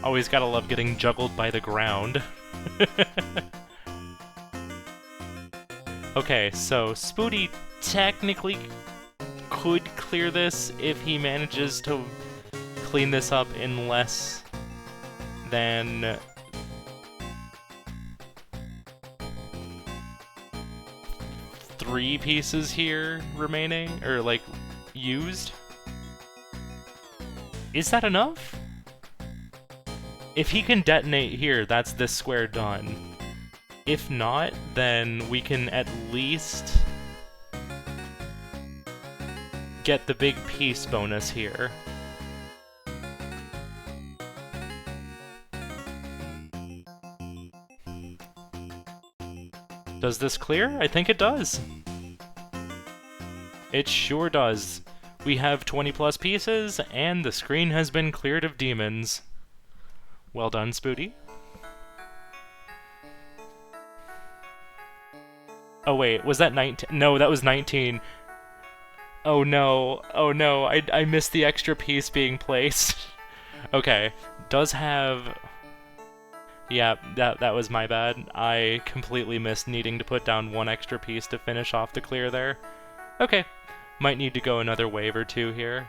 Always gotta love getting juggled by the ground. Okay, so Spooty technically could clear this if he manages to clean this up in less than 3 pieces here remaining, or like used. Is that enough? If he can detonate here, that's this square done. If not, then we can at least get the big piece bonus here. Does this clear? I think it does. It sure does. We have 20 plus pieces, and the screen has been cleared of demons. Well done, Spooty. Oh wait, was that 19? No, that was 19. Oh no, I missed the extra piece being placed. Okay, does have... Yeah, that was my bad. I completely missed needing to put down 1 extra piece to finish off the clear there. Okay, might need to go another wave or 2 here.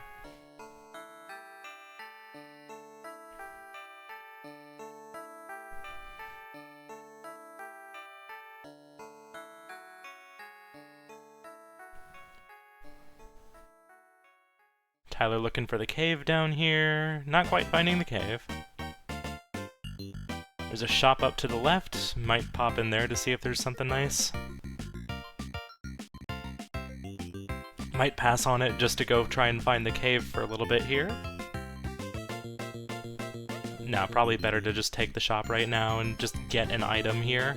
Tyler looking for the cave down here. Not quite finding the cave. There's a shop up to the left. Might pop in there to see if there's something nice. Might pass on it just to go try and find the cave for a little bit here. No, probably better to just take the shop right now and just get an item here.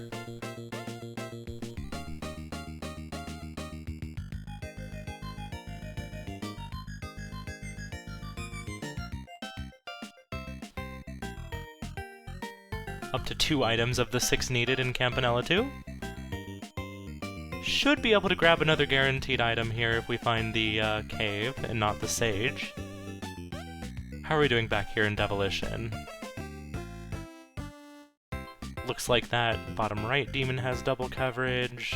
Up to 2 items of the 6 needed in Campanella 2. Should be able to grab another guaranteed item here if we find the cave and not the sage. How are we doing back here in Demolition? Looks like that bottom right demon has double coverage.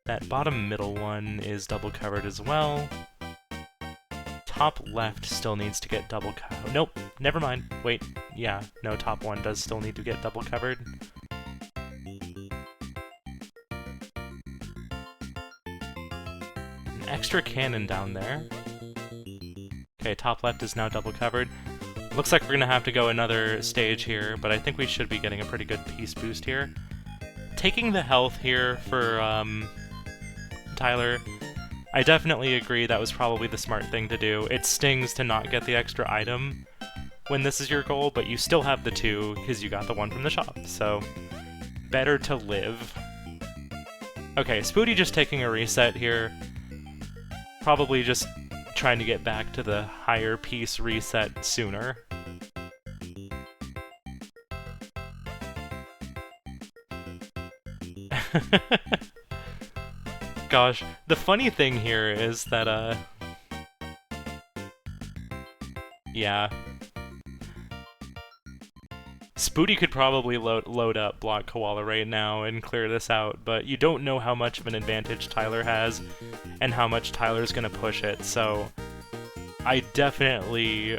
That bottom middle one is double covered as well. Top left still needs to get double covered. Nope, never mind. Wait, yeah, no, top one does still need to get double covered. An extra cannon down there. Okay, top left is now double covered. Looks like we're gonna have to go another stage here, but I think we should be getting a pretty good piece boost here. Taking the health here for Tyler, I definitely agree that was probably the smart thing to do. It stings to not get the extra item when this is your goal, but you still have the 2 because you got the 1 from the shop, so better to live. Okay, Spooty just taking a reset here. Probably just trying to get back to the higher piece reset sooner. Gosh, the funny thing here is that, yeah. Spooty could probably load up Block Koala right now and clear this out, but you don't know how much of an advantage Tyler has and how much Tyler's gonna push it, so I definitely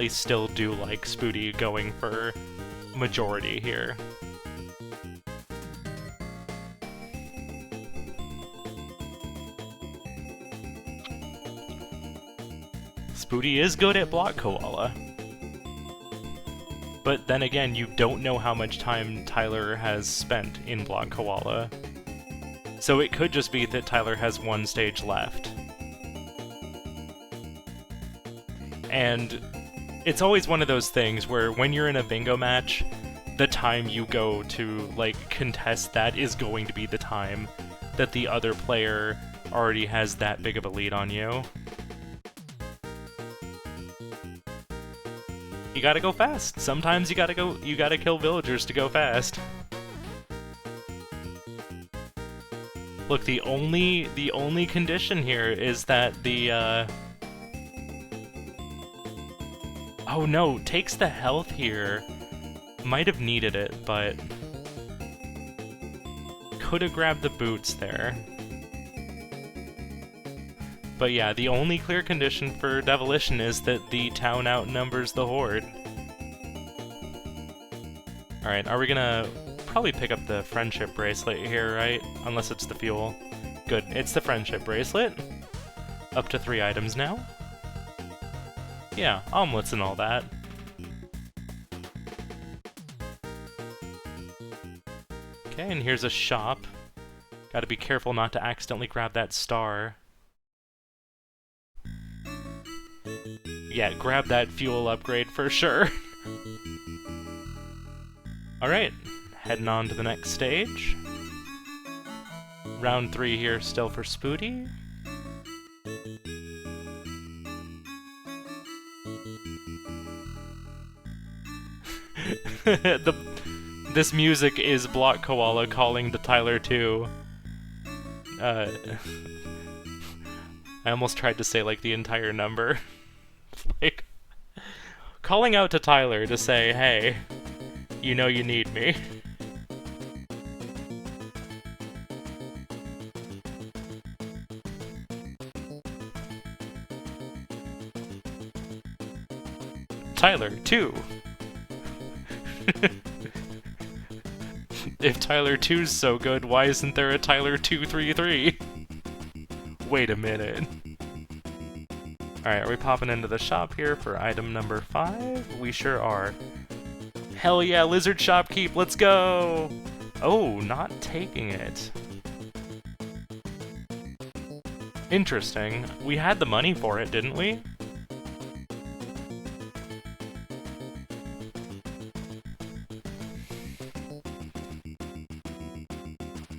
still do like Spooty going for majority here. Spooty is good at Block Koala. But then again, you don't know how much time Tyler has spent in Block Koala. So it could just be that Tyler has 1 stage left. And it's always one of those things where when you're in a bingo match, the time you go to, like, contest that is going to be the time that the other player already has that big of a lead on you. You gotta go fast. Sometimes you gotta kill villagers to go fast. Look, the only condition here is that the, oh no, takes the health here. Might have needed it, but could have grabbed the boots there. But yeah, the only clear condition for Devilition is that the town outnumbers the Horde. Alright, are we gonna probably pick up the Friendship Bracelet here, right? Unless it's the fuel. Good, it's the Friendship Bracelet. Up to 3 items now. Yeah, omelets and all that. Okay, and here's a shop. Gotta be careful not to accidentally grab that star. Yeah, grab that fuel upgrade for sure. Alright, heading on to the next stage. Round 3 here still for Spooty. This music is Block Koala calling to Tyler2. I almost tried to say, like, the entire number. Like, calling out to Tyler to say, hey, you know you need me. Tyler, 2. If Tyler 2's so good, why isn't there a Tyler233? Wait a minute. Alright, are we popping into the shop here for item number 5? We sure are. Hell yeah, Lizard Shopkeep, let's go! Oh, not taking it. Interesting. We had the money for it, didn't we?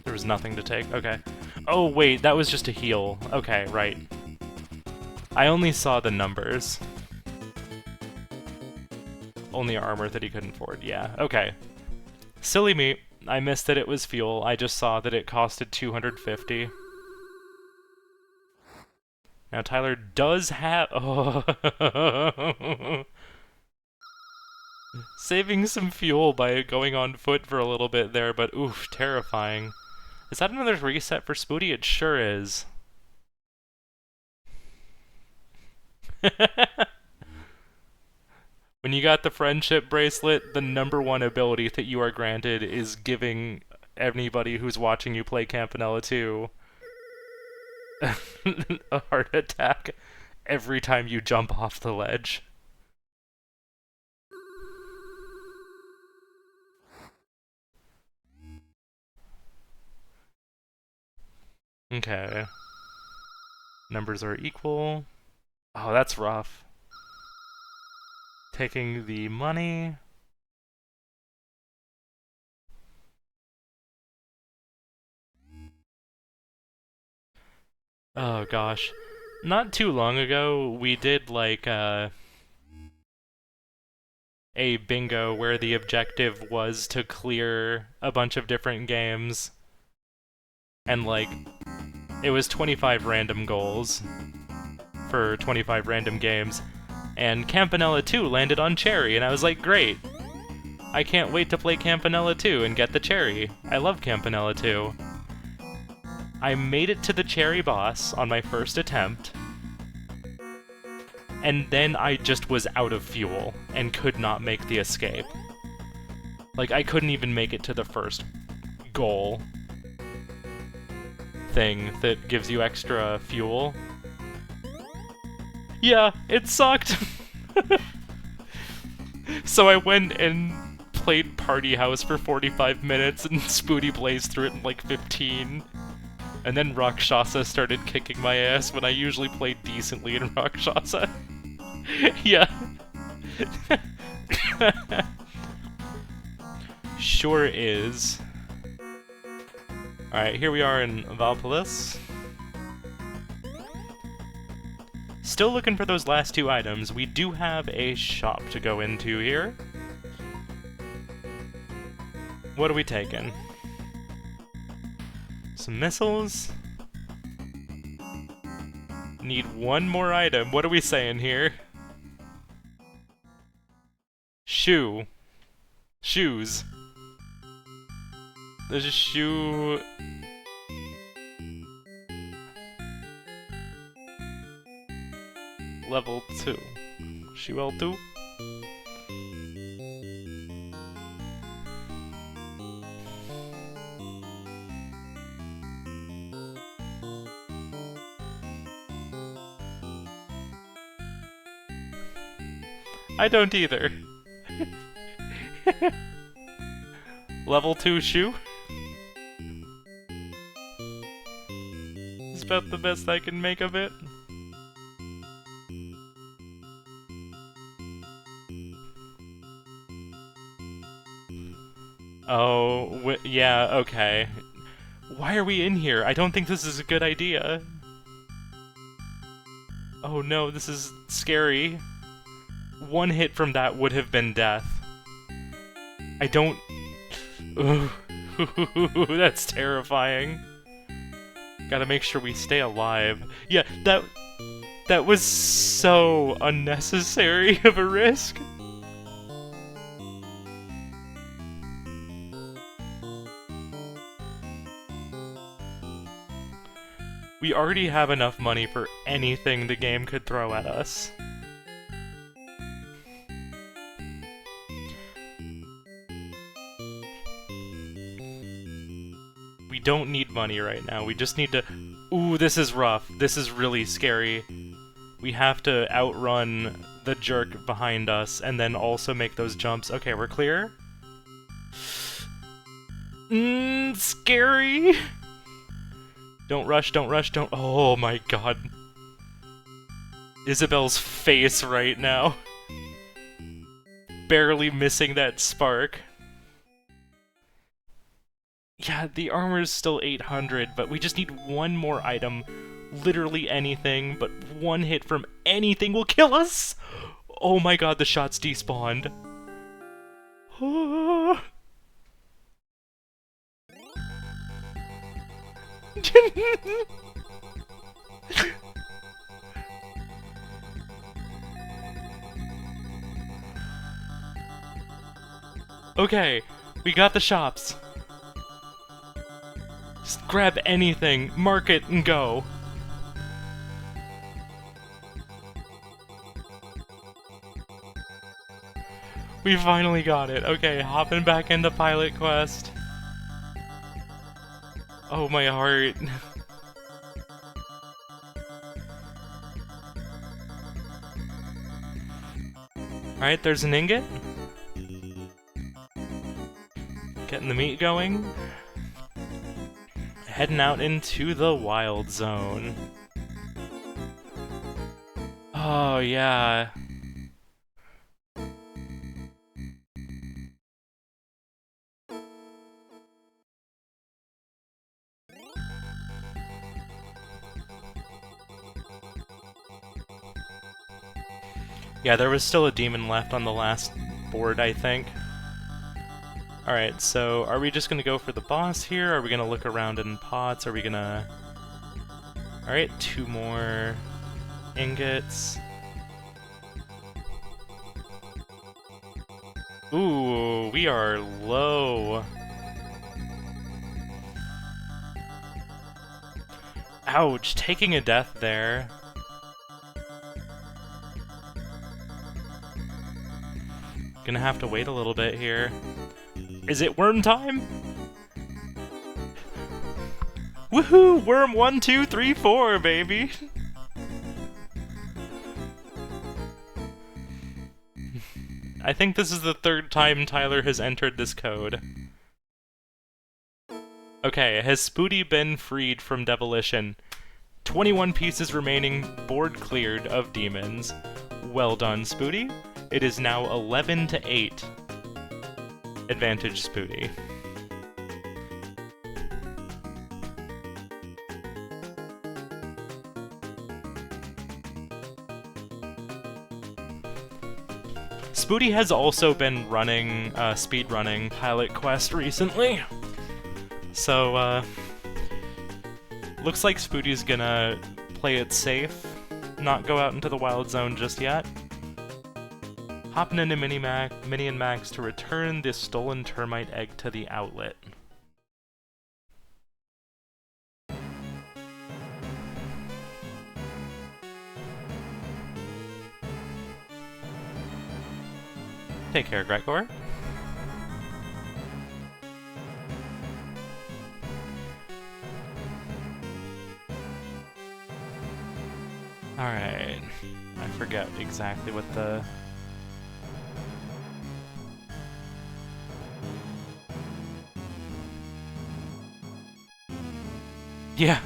There was nothing to take, okay. Oh wait, that was just a heal. Okay, right. I only saw the numbers. Only armor that he couldn't afford, yeah, okay. Silly me, I missed that it was fuel, I just saw that it costed 250. Now Tyler does have... Oh. Saving some fuel by going on foot for a little bit there, but oof, terrifying. Is that another reset for Spooty? It sure is. When you got the Friendship Bracelet, the #1 ability that you are granted is giving anybody who's watching you play Campanella 2 a heart attack every time you jump off the ledge. Okay. Numbers are equal. Oh, that's rough. Taking the money. Oh gosh. Not too long ago, we did like a bingo where the objective was to clear a bunch of different games. And like, it was 25 random goals for 25 random games. And Campanella 2 landed on Cherry, and I was like, great. I can't wait to play Campanella 2 and get the Cherry. I love Campanella 2. I made it to the Cherry boss on my first attempt, and then I just was out of fuel and could not make the escape. Like, I couldn't even make it to the first goal thing that gives you extra fuel. Yeah, it sucked! So I went and played Party House for 45 minutes and Spooty blazed through it in like 15. And then Rakshasa started kicking my ass when I usually play decently in Rakshasa. Yeah. Sure is. Alright, here we are in Valpolis. Still looking for those last two items. We do have a shop to go into here. What are we taking? Some missiles. Need one more item. What are we saying here? Shoe. Shoes. There's a shoe... Level 2. Shoe L2? I don't either. Level 2 shoe? It's about the best I can make of it. Oh, yeah, okay. Why are we in here? I don't think this is a good idea. Oh no, this is scary. One hit from that would have been death. I don't... Ooh, that's terrifying. Gotta make sure we stay alive. Yeah, that was so unnecessary of a risk. We already have enough money for anything the game could throw at us. We don't need money right now, we just need to... Ooh, this is rough. This is really scary. We have to outrun the jerk behind us and then also make those jumps. Okay, we're clear? Scary! Don't rush, don't rush, don't... Oh my god. Isabel's face right now. Barely missing that spark. Yeah, the armor's still 800, but we just need one more item. Literally anything, but one hit from anything will kill us! Oh my god, the shots despawned. Okay, we got the shops. Just grab anything, mark it, and go. We finally got it. Okay, hopping back into Pilot Quest. Oh, my heart. Alright, there's an ingot. Getting the meat going. Heading out into the wild zone. Oh, yeah. Yeah, there was still a demon left on the last board, I think. Alright, so are we just gonna go for the boss here? Are we gonna look around in pots? Are we gonna... Alright, 2 more ingots. Ooh, we are low. Ouch, taking a death there. Gonna have to wait a little bit here. Is it worm time? Woohoo! Worm 1, 2, 3, 4, baby! I think this is the 3rd time Tyler has entered this code. Okay, has Spooty been freed from Devilition? 21 pieces remaining, board cleared of demons. Well done, Spooty. It is now 11 to 8. Advantage Spooty. Spooty has also been running, speedrunning Pilot Quest recently. So, looks like Spooty's gonna play it safe, not go out into the wild zone just yet. Hopping into Mini and Max to return this stolen termite egg to the outlet. Take care, Gregor. Alright. I forget exactly what the... Yeah.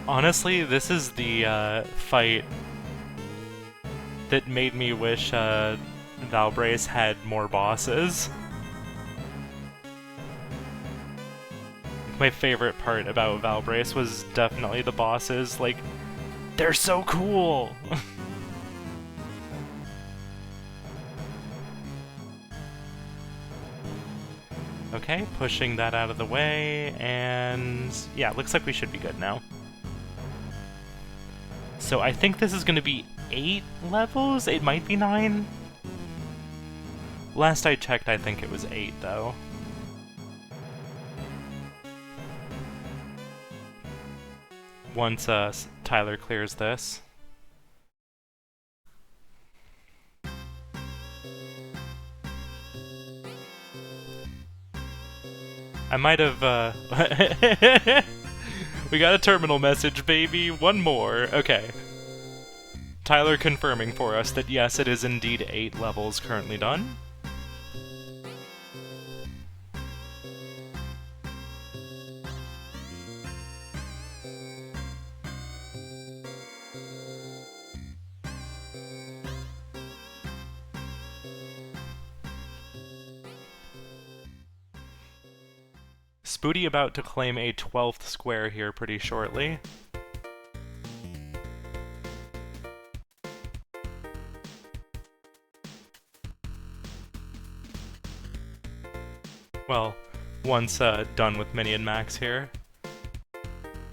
Honestly, this is the fight that made me wish Valbrace had more bosses. My favorite part about Valbrace was definitely the bosses. Like, they're so cool! Okay, pushing that out of the way, and yeah, looks like we should be good now. So I think this is going to be 8 levels? It might be 9? Last I checked, I think it was 8, though. Once Tyler clears this. I might have, We got a terminal message, baby! One more! Okay. Tyler confirming for us that yes, it is indeed 8 levels currently done. Spooty about to claim a 12th square here pretty shortly. Well, once done with Mini and Max here.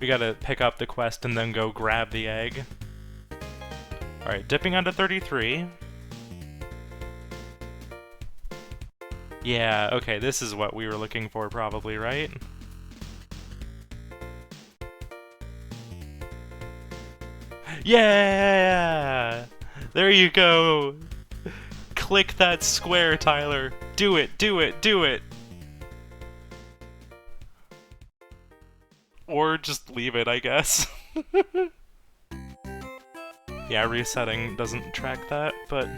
We gotta pick up the quest and then go grab the egg. Alright, dipping onto 33. Yeah, okay, this is what we were looking for probably, right? Yeah! There you go! Click that square, Tyler! Do it, do it, do it! Or just leave it, I guess. Yeah, resetting doesn't track that, but...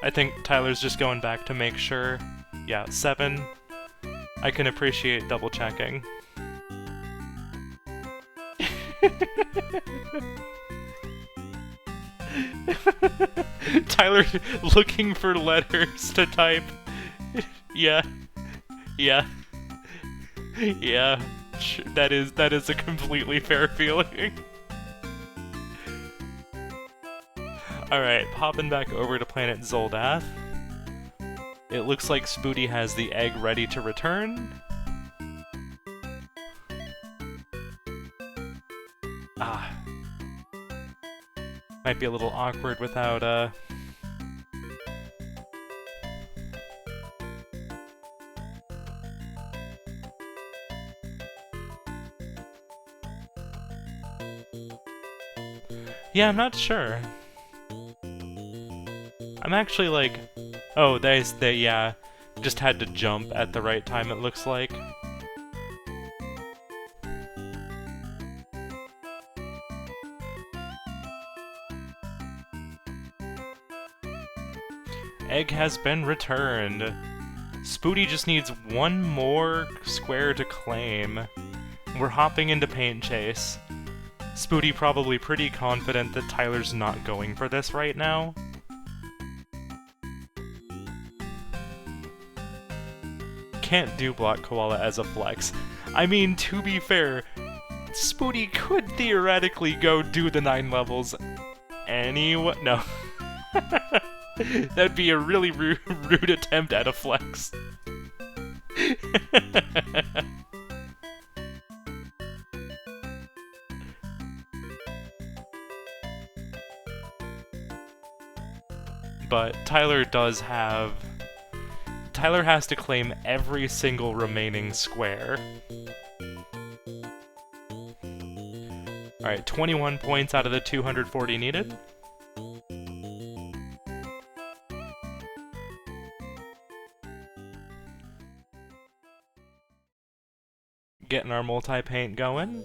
I think Tyler's just going back to make sure. Yeah, 7. I can appreciate double checking. Tyler looking for letters to type. Yeah. Yeah. Yeah. That is a completely fair feeling. Alright, popping back over to planet Zoldath. It looks like Spooty has the egg ready to return. Ah. Might be a little awkward without, Yeah, I'm not sure. I'm actually like... Oh, they yeah, just had to jump at the right time, it looks like. egg has been returned. Spooty just needs one more square to claim. We're hopping into Paint Chase. Spooty probably pretty confident that Tyler's not going for this right now. Can't do Block Koala as a flex. I mean, to be fair, Spooty could theoretically go do the 9 levels anyway. No. That'd be a really rude attempt at a flex. But Tyler has to claim every single remaining square. Alright, 21 points out of the 240 needed. Getting our multi-paint going.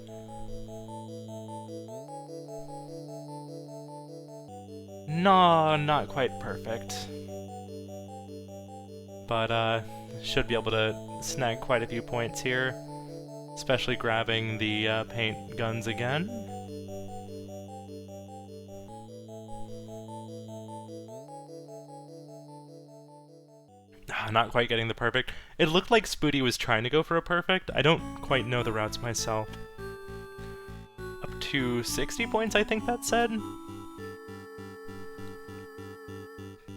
No, not quite perfect. But, should be able to snag quite a few points here. Especially grabbing the paint guns again. Not quite getting the perfect. It looked like Spooty was trying to go for a perfect. I don't quite know the routes myself. Up to 60 points, I think that said.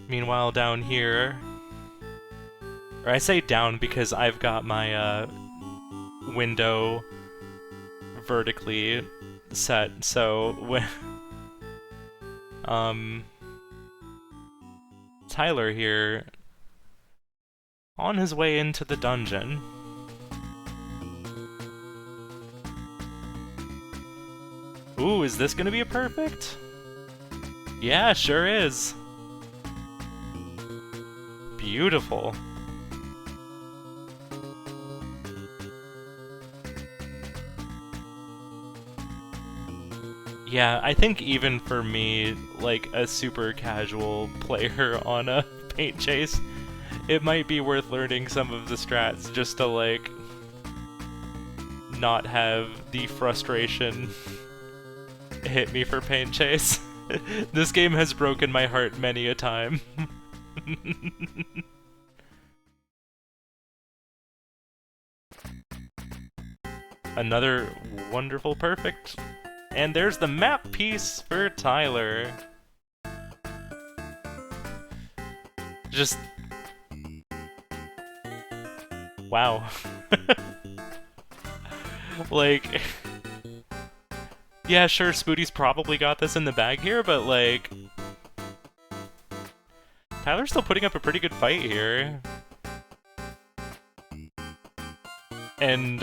Meanwhile, down here... Or I say down because I've got my window vertically set, so when Tyler here on his way into the dungeon. Ooh, is this gonna be a perfect? Yeah, sure is. Beautiful. Yeah, I think even for me, like a super casual player on a paint chase, it might be worth learning some of the strats just to, like, not have the frustration hit me for paint chase. This game has broken my heart many a time. Another wonderful perfect. And there's the map piece for Tyler. Just... wow. Like... yeah, sure, Spooty's probably got this in the bag here, but, like... Tyler's still putting up a pretty good fight here. And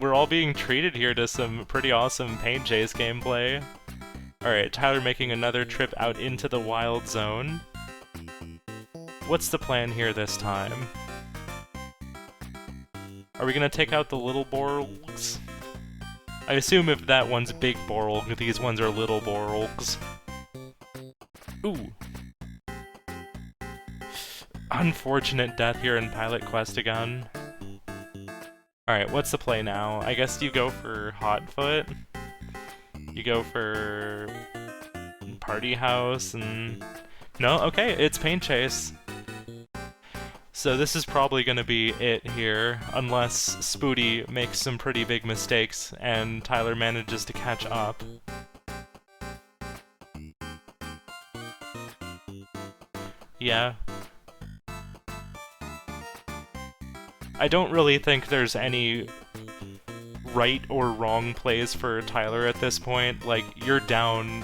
we're all being treated here to some pretty awesome paint chase gameplay. Alright, Tyler making another trip out into the wild zone. What's the plan here this time? Are we gonna take out the little borgs? I assume if that one's big borg, these ones are little borgs. Ooh. Unfortunate death here in Pilot Quest again. Alright, what's the play now? I guess you go for Hotfoot. You go for Party House and... no? Okay, it's Paint Chase. So this is probably gonna be it here, unless Spooty makes some pretty big mistakes and Tyler manages to catch up. Yeah. I don't really think there's any right or wrong plays for Tyler at this point. Like, you're down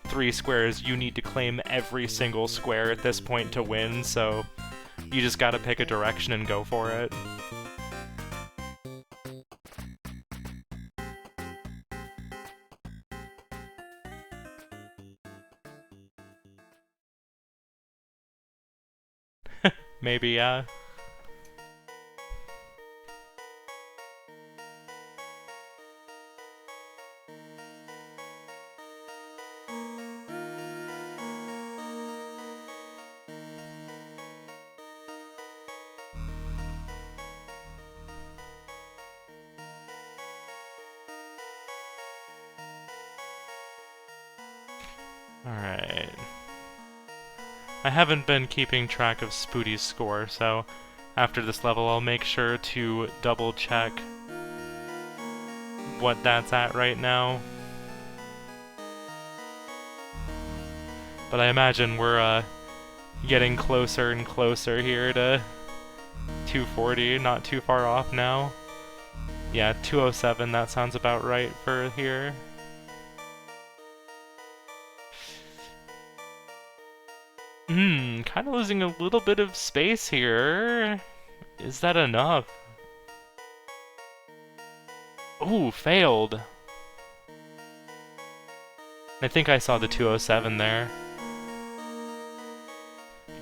3 squares, you need to claim every single square at this point to win, so you just gotta pick a direction and go for it. Maybe, yeah. Alright. I haven't been keeping track of Spooty's score, so after this level I'll make sure to double check what that's at right now. But I imagine we're getting closer and closer here to 240, not too far off now. Yeah, 207, that sounds about right for here. Kind of losing a little bit of space here. Is that enough? Ooh, failed. I think I saw the 207 there.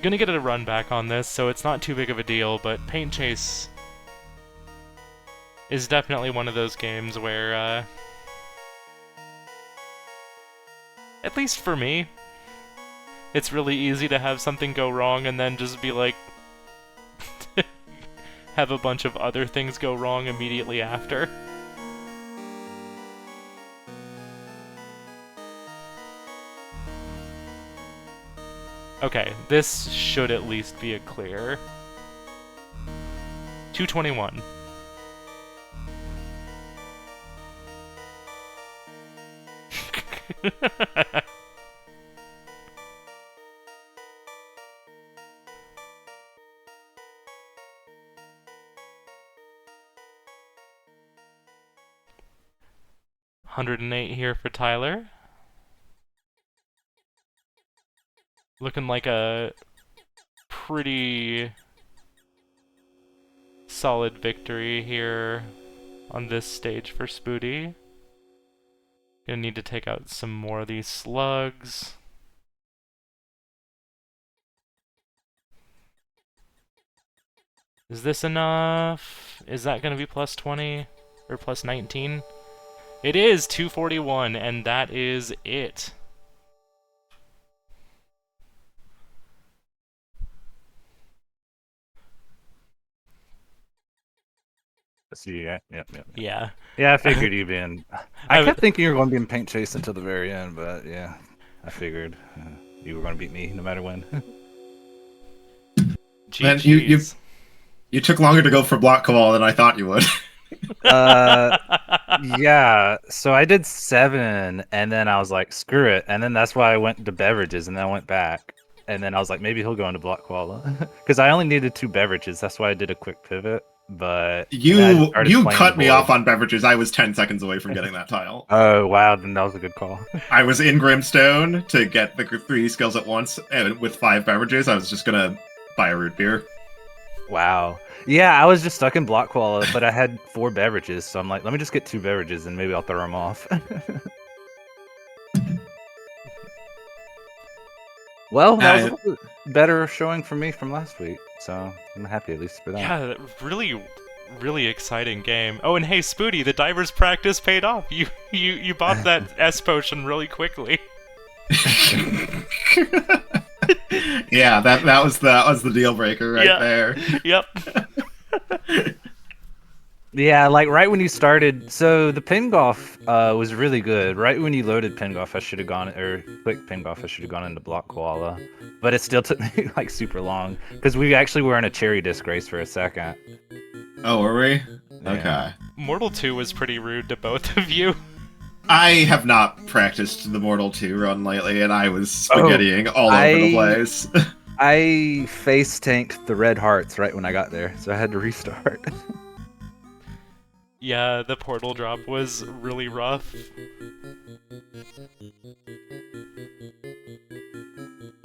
Gonna get a run back on this, so it's not too big of a deal, but Paint Chase is definitely one of those games where, at least for me, it's really easy to have something go wrong and then just be like, have a bunch of other things go wrong immediately after. Okay, this should at least be a clear. 221. $108 here for Tyler. Looking like a pretty solid victory here on this stage for Spooty. Gonna need to take out some more of these slugs. Is this enough? Is that gonna be plus 20 or plus 19? It is 241, and that is it. See, yeah. Yeah. Yeah, I figured you'd be in. I kept thinking you were going to be in Paint Chase until the very end, but yeah, I figured you were going to beat me no matter when. Man, you took longer to go for block call than I thought you would. Yeah, so I did 7, and then I was like, screw it, and then that's why I went to beverages, and then I went back, and then I was like, maybe he'll go into block koala, because I only needed 2 beverages. That's why I did a quick pivot. But you cut me off on beverages. I was 10 seconds away from getting that tile. Oh wow, then that was a good call. I was in Grimstone to get the 3 skills at once, and with 5 beverages, I was just gonna buy a root beer. Wow. Yeah, I was just stuck in block koala, but I had 4 beverages, so I'm like, let me just get 2 beverages and maybe I'll throw them off. Well, that was a better showing for me from last week, so I'm happy at least for that. Yeah, really exciting game. Oh, and hey, Spooty, the diver's practice paid off. You bought that S potion really quickly. Yeah, that was the deal breaker right there. Yep. Yeah, like right when you started, so the pin golf was really good. Right when you loaded pin golf, I should have gone, or quick pin golf, I should have gone into block koala. But it still took me like super long because we actually were in a cherry disc race for a second. Oh, were we? Yeah. Okay. Mortal 2 was pretty rude to both of you. I have not practiced the Mortal 2 run lately, and I was spaghettiing all over the place. I face tanked the red hearts right when I got there, so I had to restart. Yeah, the portal drop was really rough.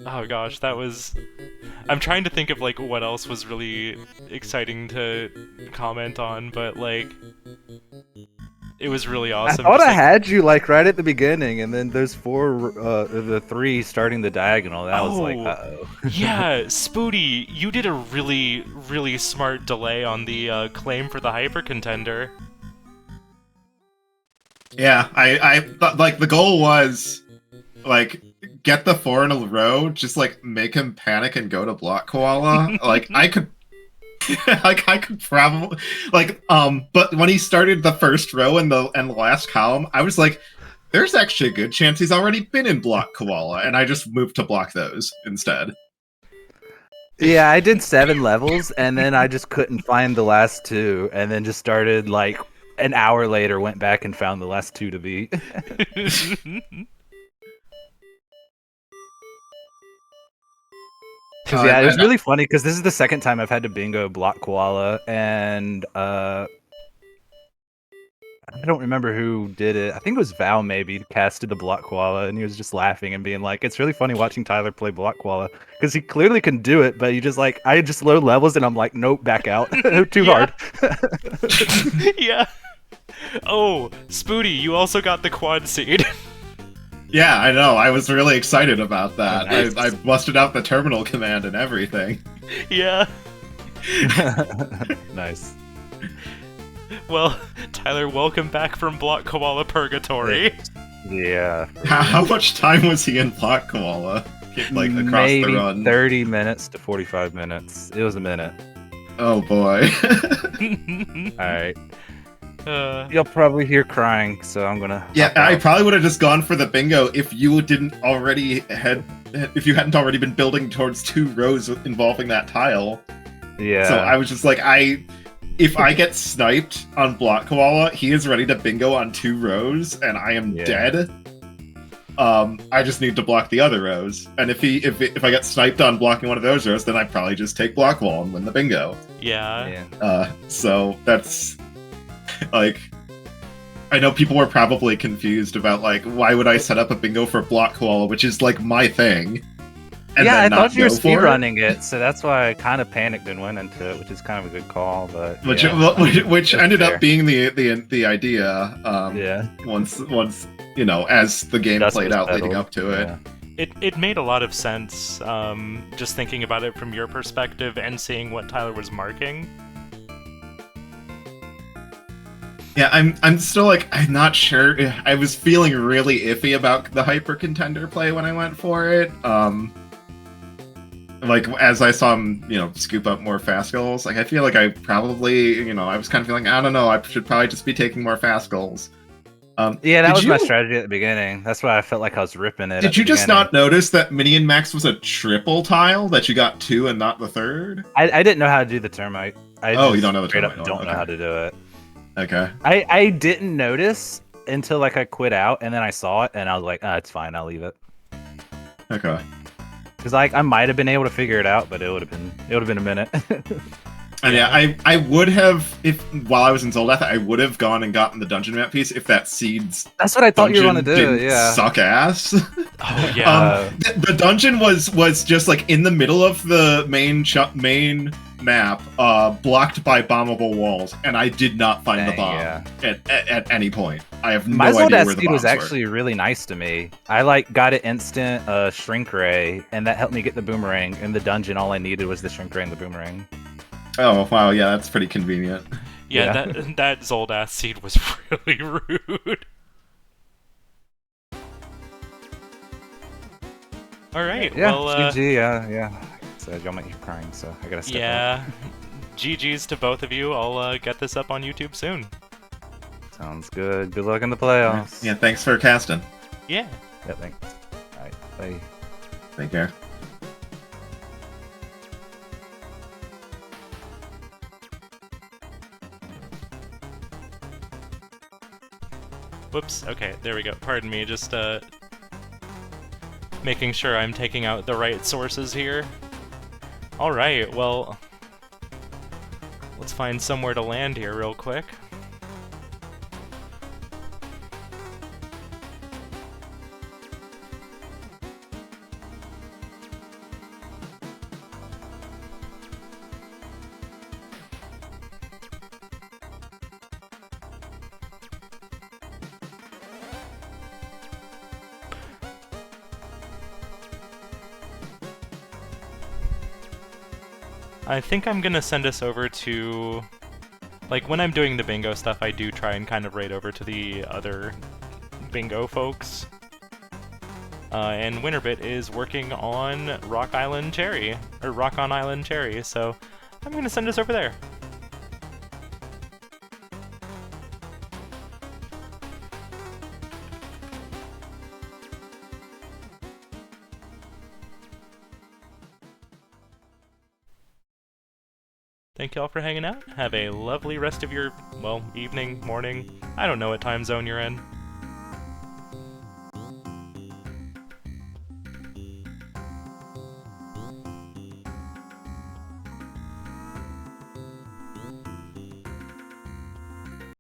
Oh gosh, that was... I'm trying to think of like what else was really exciting to comment on, but like... It was really awesome. I thought I had you like right at the beginning, and then those 4, the 3 starting the diagonal. That was like, uh-oh. Yeah, Spooty, you did a really smart delay on the claim for the hyper contender. Yeah, I like the goal was like get the 4 in a row, just like make him panic and go to block koala. Like I could. Like I could probably but when he started the first row and the last column, I was like, there's actually a good chance he's already been in Block Koala, and I just moved to block those instead. Yeah, I did 7 levels, and then I just couldn't find the last 2, and then just started, like, an hour later, went back and found the last 2 to beat. Because yeah, it was really funny because this is the second time I've had to bingo Block Koala, and I don't remember who did it. I think it was Val maybe casted the Block Koala, and he was just laughing and being like, "It's really funny watching Tyler play Block Koala because he clearly can do it, but he just like I just load levels and I'm like, nope, back out, too hard." Yeah. Oh, Spooty, you also got the quad seed. Yeah, I know. I was really excited about that. Nice. I busted out the terminal command and everything. Yeah. Nice. Well, Tyler, welcome back from Block Koala Purgatory. Yeah. How much time was he in Block Koala? Like across Maybe the run? 30 minutes to 45 minutes. It was a minute. Oh boy. Alright. You'll probably hear crying, so I'm gonna. Yeah, I probably would have just gone for the bingo if you hadn't already been building towards 2 rows involving that tile. Yeah. So I was just like, if I get sniped on Block Koala, he is ready to bingo on 2 rows, and I am dead. I just need to block the other rows, and if I get sniped on blocking one of those rows, then I probably just take Block Wall and win the bingo. Yeah. So that's like, I know people were probably confused about like, why would I set up a bingo for Block Koala, which is like my thing. And yeah, I then thought you were not go for speedrunning it, so that's why I kind of panicked and went into it, which is kind of a good call. But which yeah, ended fair. up being the idea. Yeah. Once you know, as the game Dust played was out leading settled. up to it. Yeah. It made a lot of sense, just thinking about it from your perspective and seeing what Tyler was marking. Yeah, I'm still like, I'm not sure. I was feeling really iffy about the hyper contender play when I went for it. Like as I saw him, you know, scoop up more fast goals, like I feel like I probably, you know, I was kind of feeling, I don't know, I should probably just be taking more fast goals. Yeah, that was my strategy at the beginning. That's why I felt like I was ripping it. Did you just not notice that Minion Max was a triple tile, that you got 2 and not the 3rd? I didn't know how to do the termite. You don't know the straight termite up don't one, know how to do it. Okay. I didn't notice until like I quit out, and then I saw it, and I was like, it's fine, I'll leave it. Okay. Because like I might have been able to figure it out, but it would have been a minute. And yeah, I would have, while I was in Zoldath, I would have gone and gotten the dungeon map piece if that seeds. That's what I thought you were gonna do. Didn't Yeah. suck ass. Oh yeah. The dungeon was just like in the middle of the main map, blocked by bombable walls, and I did not find the bomb at any point. I have no idea where the bombs were. was actually really nice to me. I like got an instant shrink ray, and that helped me get the boomerang. In the dungeon, all I needed was the shrink ray and the boomerang. Oh wow, yeah, that's pretty convenient. Yeah, that Zoldath seed was really rude. All right, Yeah, well, GG, yeah. So y'all make me crying, so I gotta step up. yeah, GG's to both of you. I'll get this up on YouTube soon. Sounds good. Good luck in the playoffs. Yeah, thanks for casting. Yeah. Yeah, thanks. All right, bye. Take care. Whoops. Okay, there we go. Pardon me. Just making sure I'm taking out the right sources here. All right. Well, let's find somewhere to land here real quick. I think I'm gonna send us over to... Like, when I'm doing the bingo stuff, I do try and kind of raid over to the other bingo folks. And Winterbit is working on Rock Island Cherry, or Rock on Island Cherry, so I'm gonna send us over there. Thank y'all for hanging out. Have a lovely rest of your, well, evening, morning. I don't know what time zone you're in.